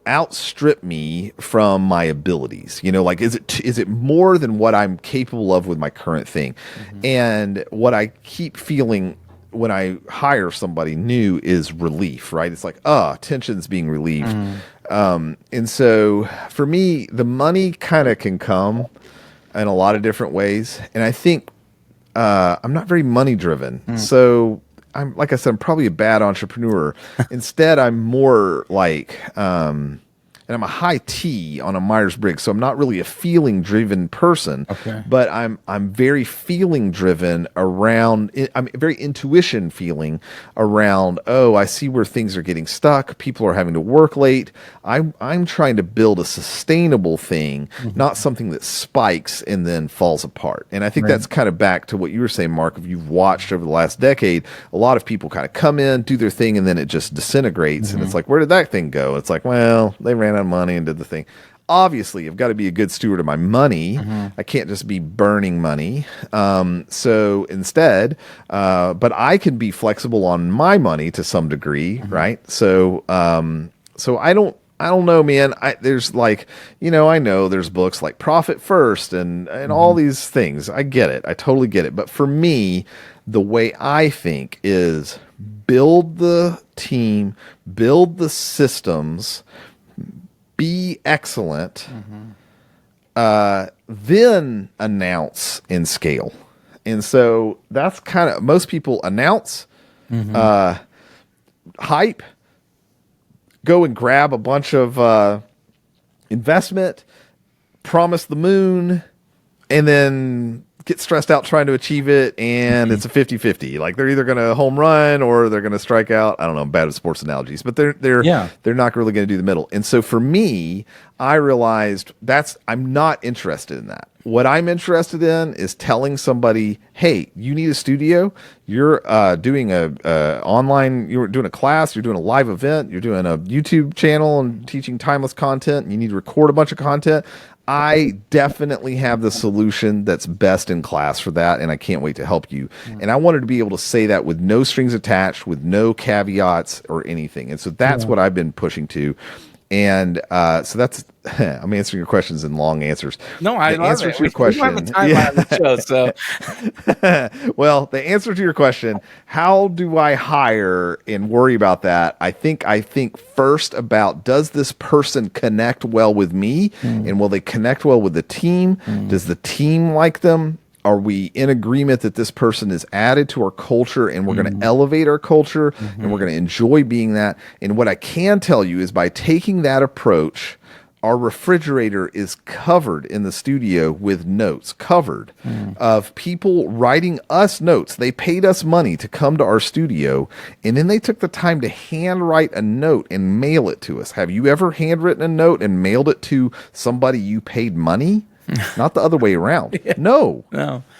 outstrip me from my abilities? Like, is it more than what I'm capable of with my current thing? And what I keep feeling when I hire somebody new is relief, right? It's like, tension's being relieved. And so for me, the money kind of can come in a lot of different ways. And I think I'm not very money driven. So I'm, like I said, I'm probably a bad entrepreneur. Instead, I'm more like, and I'm a high T on a Myers-Briggs, so I'm not really a feeling-driven person. But I'm very feeling-driven around. I'm very intuition feeling around. Oh, I see where things are getting stuck. People are having to work late. I'm trying to build a sustainable thing, not something that spikes and then falls apart. And I think that's kind of back to what you were saying, Mark. If you've watched over the last decade, a lot of people kind of come in, do their thing, and then it just disintegrates. And it's like, where did that thing go? It's like, well, they ran out of money and did the thing. Obviously, I've got to be a good steward of my money. I can't just be burning money. So instead, but I can be flexible on my money to some degree, right? So, so I don't know, man. There's like, I know there's books like Profit First and all these things. I get it. I totally get it. But for me, the way I think is build the team, build the systems, be excellent, then announce and scale. And so that's kind of, most people announce, hype, go and grab a bunch of investment, promise the moon, and then get stressed out trying to achieve it, and it's a 50-50. Like they're either going to home run or they're going to strike out. I don't know, I'm bad at sports analogies, but they're not really going to do the middle. And so for me, I realized I'm not interested in that. What I'm interested in is telling somebody, hey, you need a studio. You're doing you're doing a class, you're doing a live event, you're doing a YouTube channel and teaching timeless content, and you need to record a bunch of content. I definitely have the solution that's best in class for that, and I can't wait to help you. And I wanted to be able to say that with no strings attached, with no caveats or anything. And so that's what I've been pushing to. And so that's I'm answering your questions in long answers. No, I love answer it. To your question. We have a timeline on the show, so. Well, the answer to your question, how do I hire and worry about that? I think first about, does this person connect well with me, and will they connect well with the team? Does the team like them? Are we in agreement that this person is added to our culture, and we're going to elevate our culture, and we're going to enjoy being that? And what I can tell you is, by taking that approach, our refrigerator is covered in the studio with notes, of people writing us notes. They paid us money to come to our studio, and then they took the time to handwrite a note and mail it to us. Have you ever handwritten a note and mailed it to somebody you paid money? Not the other way around. No.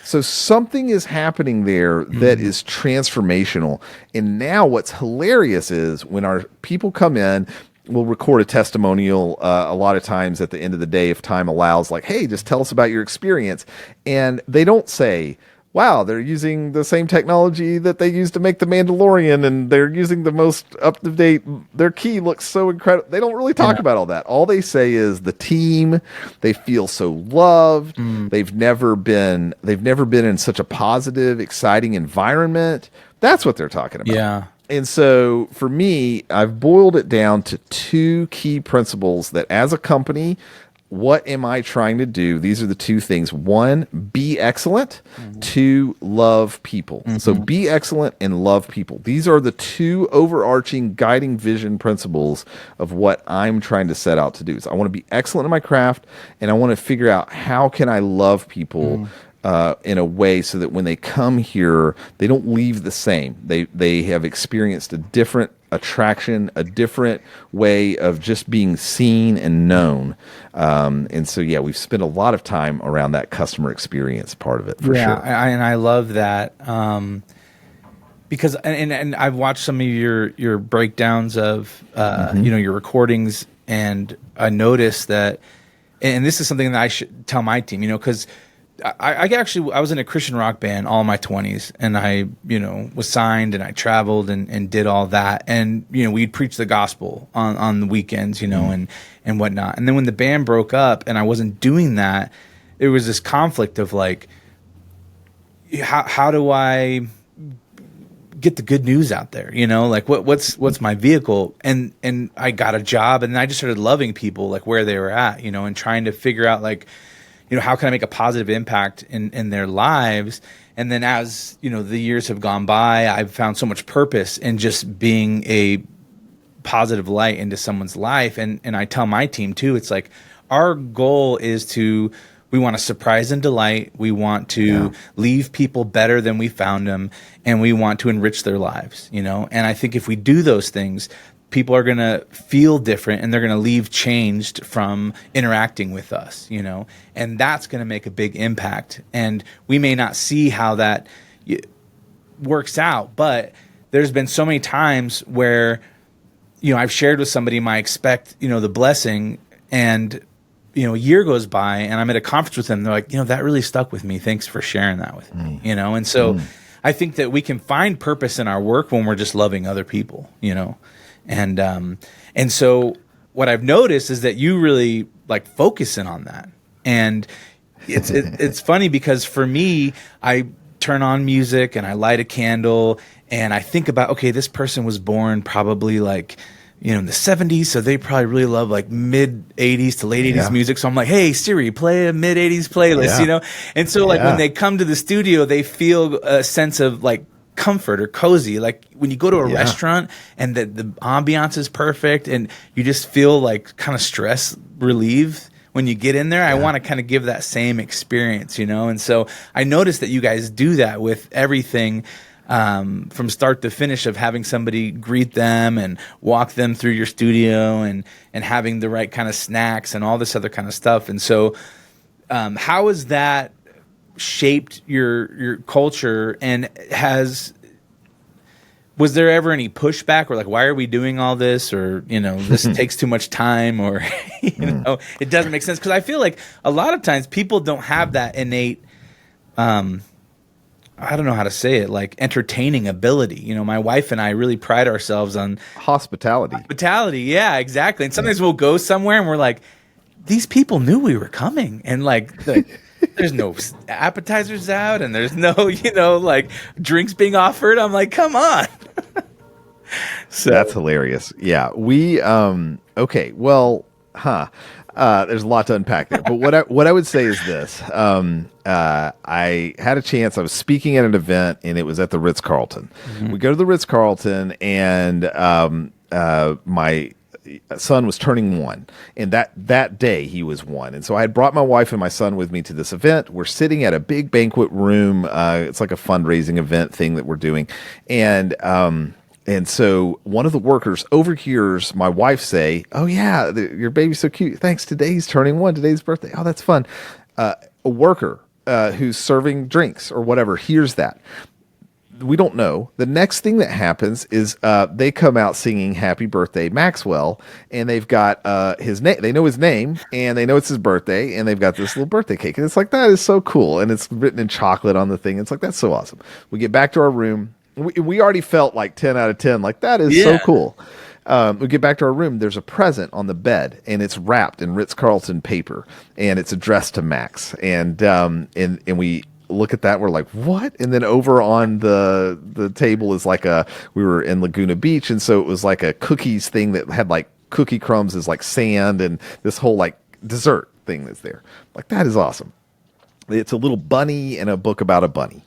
So something is happening there that is transformational. And now what's hilarious is when our people come in, we'll record a testimonial a lot of times at the end of the day, if time allows, like, hey, just tell us about your experience. And they don't say, wow, they're using the same technology that they used to make The Mandalorian, and they're using the most up-to-date, their key looks so incredible. They don't really talk about all that. All they say is the team, they feel so loved. They've never been in such a positive, exciting environment. That's what they're talking about. Yeah. And so for me, I've boiled it down to two key principles that, as a company, what am I trying to do? These are the two things. One, be excellent. Two, love people. So be excellent and love people. These are the two overarching guiding vision principles of what I'm trying to set out to do. So I want to be excellent in my craft, and I want to figure out, how can I love people in a way so that when they come here, they don't leave the same. They have experienced a different attraction, a different way of just being seen and known. And so, we've spent a lot of time around that customer experience part of it, for sure. And I love that. Because, and I've watched some of your breakdowns of, your recordings, and I noticed that, and this is something that I should tell my team, because I was in a Christian rock band all my 20s, and I, was signed, and I traveled and did all that. And, we'd preach the gospel on the weekends, and whatnot. And then when the band broke up and I wasn't doing that, there was this conflict of like, how do I get the good news out there? Like what's my vehicle? And I got a job, and I just started loving people, like where they were at, and trying to figure out, like, how can I make a positive impact in their lives? And then as, the years have gone by, I've found so much purpose in just being a positive light into someone's life. And I tell my team too, it's like, our goal is we want to surprise and delight. We want to leave people better than we found them, and we want to enrich their lives, And I think if we do those things, people are going to feel different, and they're going to leave changed from interacting with us, and that's going to make a big impact. And we may not see how that works out, but there's been so many times where, I've shared with somebody my the blessing, and, a year goes by and I'm at a conference with them. They're like, that really stuck with me. Thanks for sharing that with me, And so I think that we can find purpose in our work when we're just loving other people, And so what I've noticed is that you really like focusing on that. And it's funny because for me, I turn on music and I light a candle and I think about, okay, this person was born probably like, in the 70s. So they probably really love like mid 80s to late 80s music. So I'm like, hey, Siri, play a mid 80s playlist, And so like when they come to the studio, they feel a sense of like comfort or cozy, like when you go to a restaurant and the ambiance is perfect and you just feel like kind of stress relieved when you get in there, I want to kind of give that same experience, you know? And so I noticed that you guys do that with everything, from start to finish, of having somebody greet them and walk them through your studio and having the right kind of snacks and all this other kind of stuff. And so, how has that shaped your culture, and was there ever any pushback, or like, why are we doing all this, or, you know, this takes too much time, or, you know, it doesn't make sense? Because I feel like a lot of times people don't have that innate, I don't know how to say it, like entertaining ability. You know, my wife and I really pride ourselves on hospitality. Yeah, exactly. And sometimes we'll go somewhere and we're like, these people knew we were coming, and like there's no appetizers out, and there's no, you know, like drinks being offered. I'm like, come on. So that's hilarious. Yeah. We, okay. Well, there's a lot to unpack there, but what I would say is this. I had a chance. I was speaking at an event, and it was at the Ritz-Carlton. We go to the Ritz-Carlton, and my son was turning 1, and that day he was 1. And so I had brought my wife and my son with me to this event. We're sitting at a big banquet room. It's like a fundraising event thing that we're doing. And so one of the workers overhears my wife say, "Oh yeah, your baby's so cute. Thanks. Today's turning 1. Today's birthday. Oh, that's fun." A worker who's serving drinks or whatever hears that. We don't know. The next thing that happens is they come out singing "Happy Birthday, Maxwell," and they've got his name. They know his name, and they know it's his birthday, and they've got this little birthday cake, and it's like, that is so cool, and it's written in chocolate on the thing. It's like, that's so awesome. We get back to our room. We already felt like 10 out of 10. Like, that is so cool. We get back to our room. There's a present on the bed, and it's wrapped in Ritz-Carlton paper, and it's addressed to Max. And we look at that. We're like, what? And then over on the table is like we were in Laguna Beach, and so it was like a cookies thing that had like cookie crumbs as like sand, and this whole like dessert thing that's there. Like, that is awesome. It's a little bunny and a book about a bunny.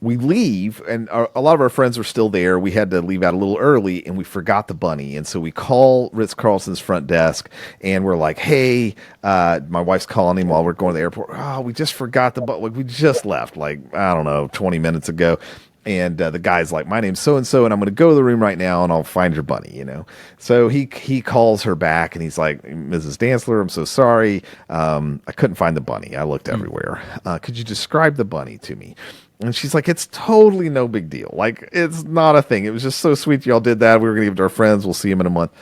We leave, and a lot of our friends were still there. We had to leave out a little early, and we forgot the bunny. And so we call Ritz-Carlton's front desk, and we're like, "Hey," my wife's calling him while we're going to the airport. "Oh, we just forgot the bunny. Like, we just left, like, I don't know, 20 minutes ago." And the guy's like, "My name's so-and-so, and I'm going to go to the room right now, and I'll find your bunny," you know? So he calls her back, and he's like, "Mrs. Dantzler, I'm so sorry. I couldn't find the bunny. I looked everywhere. Could you describe the bunny to me?" And she's like, "It's totally no big deal. Like, it's not a thing. It was just so sweet y'all did that. We were going to give it to our friends. We'll see him in a month."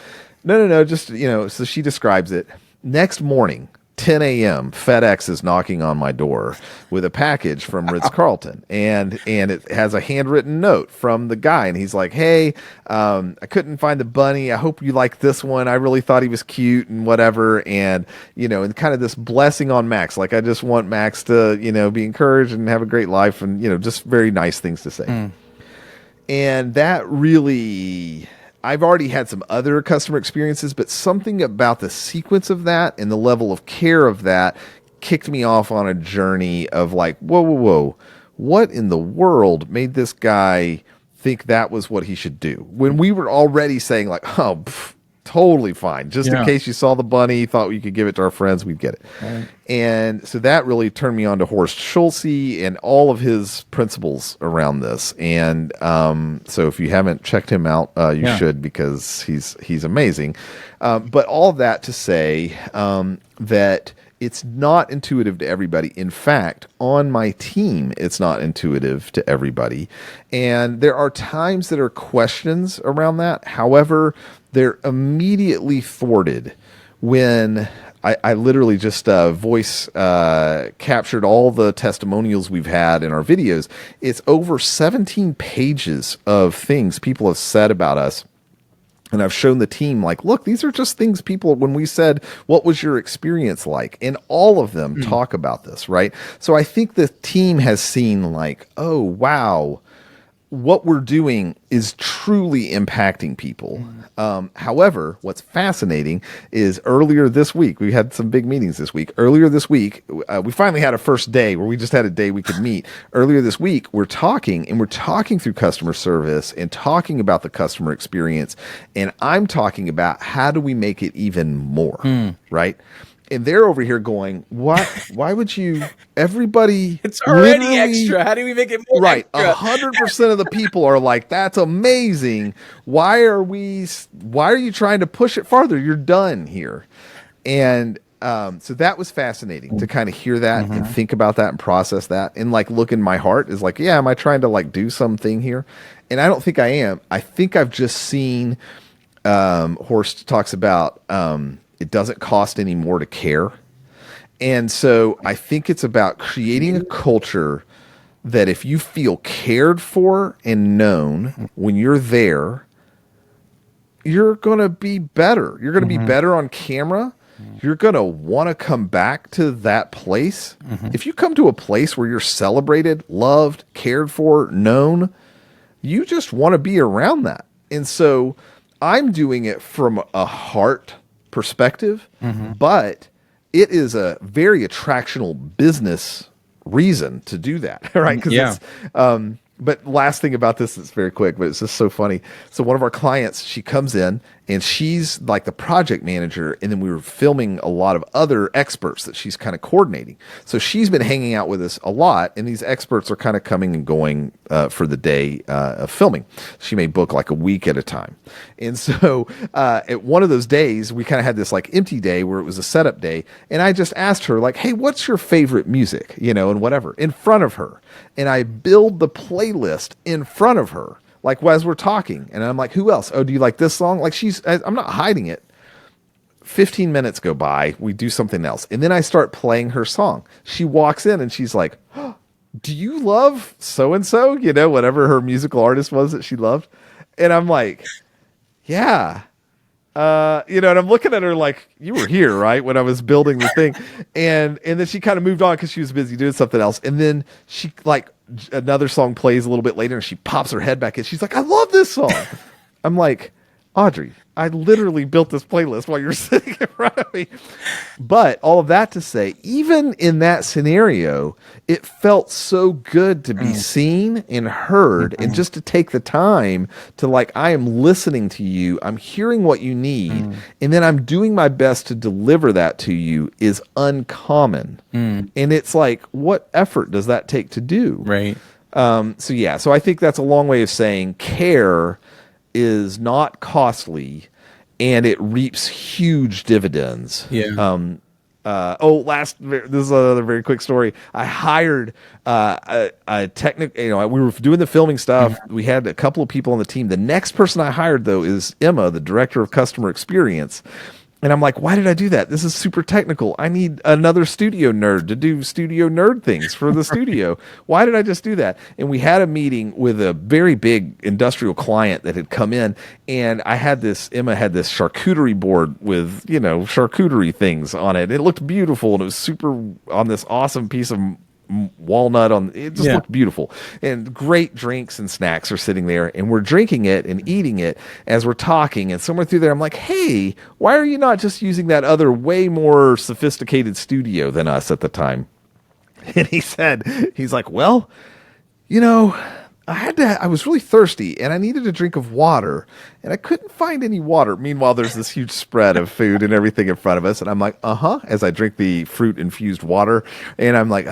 No. Just, you know, so she describes it. Next morning, 10 a.m., FedEx is knocking on my door with a package from Ritz-Carlton, and it has a handwritten note from the guy, and he's like, "Hey, I couldn't find the bunny. I hope you like this one. I really thought he was cute," and whatever, and, you know, and kind of this blessing on Max. Like, I just want Max to, you know, be encouraged and have a great life, and, you know, just very nice things to say. And that really... I've already had some other customer experiences, but something about the sequence of that and the level of care of that kicked me off on a journey of like, whoa. What in the world made this guy think that was what he should do? When we were already saying like, "Oh, totally fine. Just in case you saw the bunny, thought we could give it to our friends, we'd get it." Right. And so that really turned me on to Horst Schulze and all of his principles around this. And so if you haven't checked him out, you should, because he's amazing. But all that to say that it's not intuitive to everybody. In fact, on my team, it's not intuitive to everybody. And there are times that are questions around that. However, they're immediately thwarted when I literally just voice captured all the testimonials we've had in our videos. It's over 17 pages of things people have said about us. And I've shown the team, like, look, these are just things people, when we said, "What was your experience like?" And all of them talk about this, right? So I think the team has seen like, oh, wow, what we're doing is truly impacting people. However, what's fascinating is earlier this week, we had some big meetings this week. Earlier this week, we finally had a first day where we just had a day we could meet. Earlier this week, we're talking through customer service and talking about the customer experience. And I'm talking about how do we make it even more, right? And they're over here going, what? Why would you? Everybody, it's already extra. How do we make it more right? extra? 100% of the people are like, that's amazing. Why are you trying to push it farther? You're done here. And so that was fascinating to kind of hear that and think about that and process that. And like, look in my heart is like, yeah, am I trying to like do something here? And I don't think I am. I think I've just seen, Horst talks about, it doesn't cost any more to care. And so I think it's about creating a culture that if you feel cared for and known when you're there, you're going to be better. You're going to be better on camera. You're going to want to come back to that place. If you come to a place where you're celebrated, loved, cared for, known, you just want to be around that. And so I'm doing it from a heart perspective, but it is a very attractional business reason to do that, right? Because but last thing about this is very quick, but it's just so funny. So one of our clients, she comes in and she's like the project manager, and then we were filming a lot of other experts that she's kind of coordinating. So she's been hanging out with us a lot, and these experts are kind of coming and going for the day of filming. She may book like a week at a time. And so at one of those days, we kind of had this like empty day where it was a setup day, and I just asked her like, hey, what's your favorite music, and whatever, in front of her. And I build the playlist in front of her, like as we're talking. And I'm like, who else? Oh, do you like this song? Like I'm not hiding it. 15 minutes go by. We do something else. And then I start playing her song. She walks in and she's like, oh, do you love so-and-so? Whatever her musical artist was that she loved. And I'm like, yeah. And I'm looking at her like, you were here, right? When I was building the thing. And then she kind of moved on because she was busy doing something else. And then she like another song plays a little bit later and she pops her head back in. She's like, I love this song. I'm like, Audrey, I literally built this playlist while you're sitting in front of me. But all of that to say, even in that scenario, it felt so good to be seen and heard and just to take the time to like, I am listening to you. I'm hearing what you need. And then I'm doing my best to deliver that to you is uncommon. And it's like, what effort does that take to do? Right. So I think that's a long way of saying care is not costly and it reaps huge dividends. Yeah. This is another very quick story. I hired a technical, we were doing the filming stuff. We had a couple of people on the team. The next person I hired though is Emma, the director of customer experience. And I'm like, why did I do that? This is super technical. I need another studio nerd to do studio nerd things for the studio. Why did I just do that? And we had a meeting with a very big industrial client that had come in. And Emma had this charcuterie board with, charcuterie things on it. It looked beautiful. And it was super on this awesome piece of walnut it just looked beautiful, and great drinks and snacks are sitting there, and we're drinking it and eating it as we're talking. And somewhere through there I'm like, hey, why are you not just using that other way more sophisticated studio than us at the time? And he's like, well, I was really thirsty and I needed a drink of water and I couldn't find any water. Meanwhile, there's this huge spread of food and everything in front of us. And I'm like, as I drink the fruit infused water. And I'm like,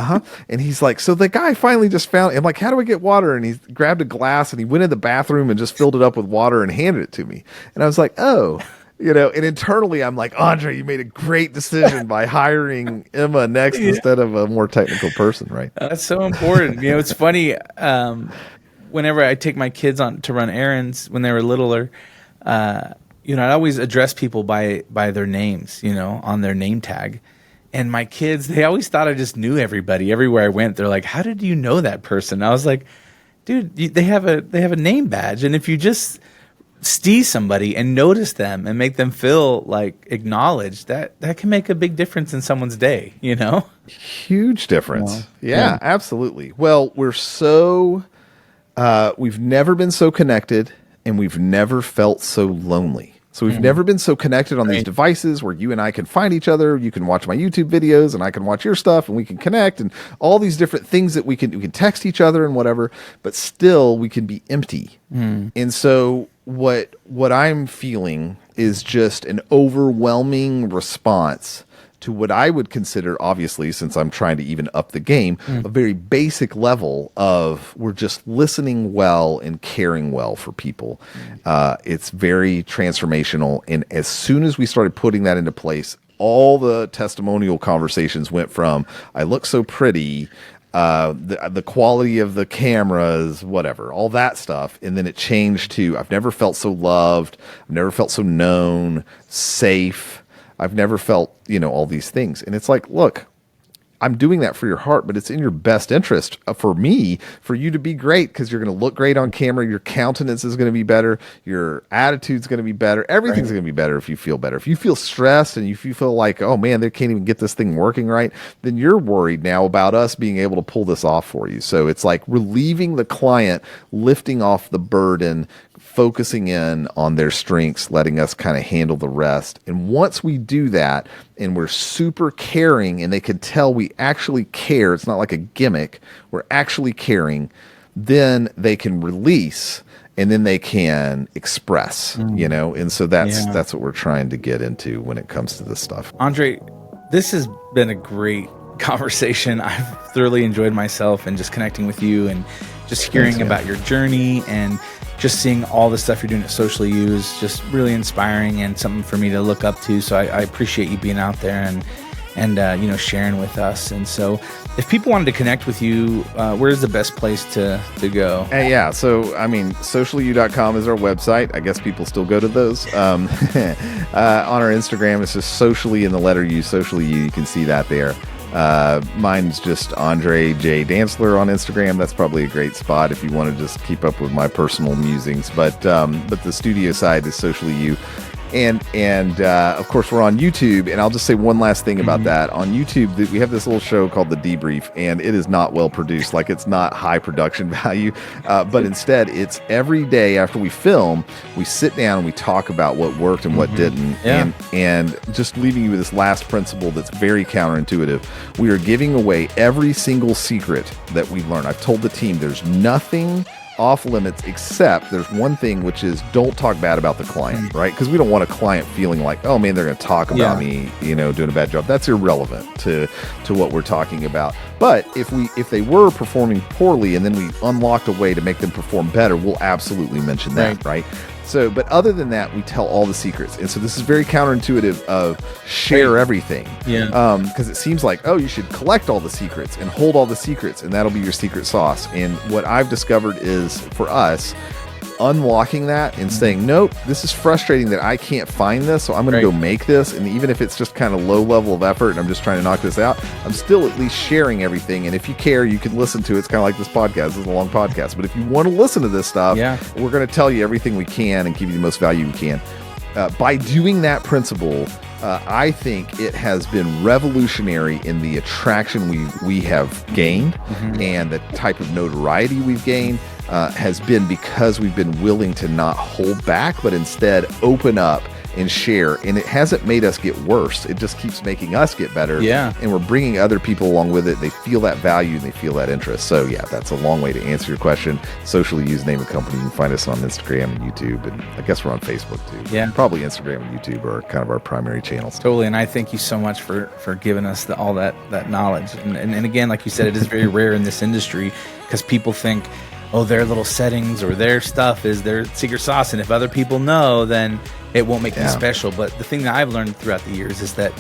And he's like, so the guy finally just found, I'm like, how do I get water? And he grabbed a glass and he went in the bathroom and just filled it up with water and handed it to me. And I was like, oh. And internally I'm like, Andre, you made a great decision by hiring Emma next instead of a more technical person, right? That's so important. It's funny. Whenever I take my kids on to run errands when they were littler, I'd always address people by their names, on their name tag. And my kids, they always thought I just knew everybody everywhere I went. They're like, how did you know that person? I was like, dude, they have a name badge. And if you just see somebody and notice them and make them feel like acknowledged, that can make a big difference in someone's day, Huge difference. Yeah, absolutely. Well, we're so... we've never been so connected and we've never felt so lonely. So we've never been so connected on these devices where you and I can find each other. You can watch my YouTube videos and I can watch your stuff and we can connect and all these different things that we can text each other and whatever, but still we can be empty. And so what I'm feeling is just an overwhelming response to what I would consider, obviously, since I'm trying to even up the game, a very basic level of we're just listening well and caring well for people. It's very transformational. And as soon as we started putting that into place, all the testimonial conversations went from, I look so pretty, the quality of the cameras, whatever, all that stuff. And then it changed to, I've never felt so loved. I've never felt so known, safe. I've never felt, all these things. And it's like, look, I'm doing that for your heart, but it's in your best interest for me, for you to be great, because you're going to look great on camera. Your countenance is going to be better. Your attitude's going to be better. Everything's going to be better if you feel better. If you feel stressed and if you feel like, oh man, they can't even get this thing working right, then you're worried now about us being able to pull this off for you. So it's like relieving the client, lifting off the burden, focusing in on their strengths, letting us kind of handle the rest. And once we do that, and we're super caring, and they can tell we actually care, it's not like a gimmick, we're actually caring, then they can release, and then they can express, and so that's what we're trying to get into when it comes to this stuff. Andre, this has been a great conversation. I've thoroughly enjoyed myself and just connecting with you and just hearing about your journey, and just seeing all the stuff you're doing at SociallyU is just really inspiring and something for me to look up to. So I appreciate you being out there and sharing with us. And so if people wanted to connect with you, where's the best place to go? So SociallyU.com is our website. I guess people still go to those. On our Instagram, it's just socially in the letter U, SociallyU. You can see that there. Mine's just André J. Dantzler on Instagram. That's probably a great spot if you want to just keep up with my personal musings. But the studio side is SociallyU. And of course, we're on YouTube. And I'll just say one last thing about that. On YouTube, we have this little show called The Debrief, and it is not well produced. Like, it's not high production value. But instead, it's every day after we film, we sit down and we talk about what worked and what didn't. Yeah. And just leaving you with this last principle that's very counterintuitive. We are giving away every single secret that we've learned. I've told the team there's nothing off limits, except there's one thing, which is don't talk bad about the client, right? Because we don't want a client feeling like, oh man, they're going to talk about me, doing a bad job. That's irrelevant to what we're talking about. But if they were performing poorly and then we unlocked a way to make them perform better, we'll absolutely mention that, right? So, but other than that, we tell all the secrets. And so this is very counterintuitive of share everything. Yeah. Because it seems like, you should collect all the secrets and hold all the secrets, and that'll be your secret sauce. And what I've discovered is, for us, unlocking that and saying, nope, this is frustrating that I can't find this, so I'm going to go make this. And even if it's just kind of low level of effort and I'm just trying to knock this out, I'm still at least sharing everything. And if you care, you can listen to it. It's kind of like this podcast. This is a long podcast. But if you want to listen to this stuff, we're going to tell you everything we can and give you the most value we can. By doing that principle, I think it has been revolutionary in the attraction we have gained, and the type of notoriety we've gained has been because we've been willing to not hold back, but instead open up and share. And it hasn't made us get worse. It just keeps making us get better. Yeah. And we're bringing other people along with it. They feel that value and they feel that interest. So that's a long way to answer your question. SociallyU's the name of the company. You can find us on Instagram and YouTube. And I guess we're on Facebook too. Yeah. Probably Instagram and YouTube are kind of our primary channels. Totally. And I thank you so much for giving us all that knowledge. And again, like you said, it is very rare in this industry because people think, their little settings or their stuff is their secret sauce. And if other people know, then it won't make them special. But the thing that I've learned throughout the years is that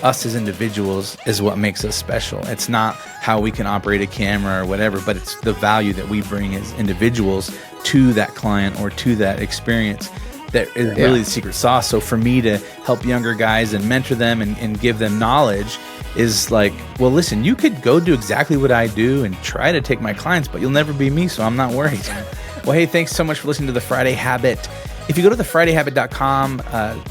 us as individuals is what makes us special. It's not how we can operate a camera or whatever, but it's the value that we bring as individuals to that client or to that experience that is really the secret sauce. So for me to help younger guys and mentor them and give them knowledge is like, well, listen, you could go do exactly what I do and try to take my clients, but you'll never be me, so I'm not worried. Well, hey, thanks so much for listening to The Friday Habit. If you go to thefridayhabit.com,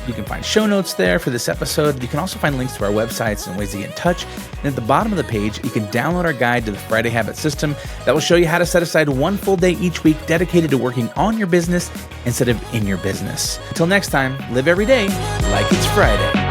you can find show notes there for this episode. You can also find links to our websites and ways to get in touch. And at the bottom of the page, you can download our guide to the Friday Habit system that will show you how to set aside one full day each week dedicated to working on your business instead of in your business. Until next time, live every day like it's Friday.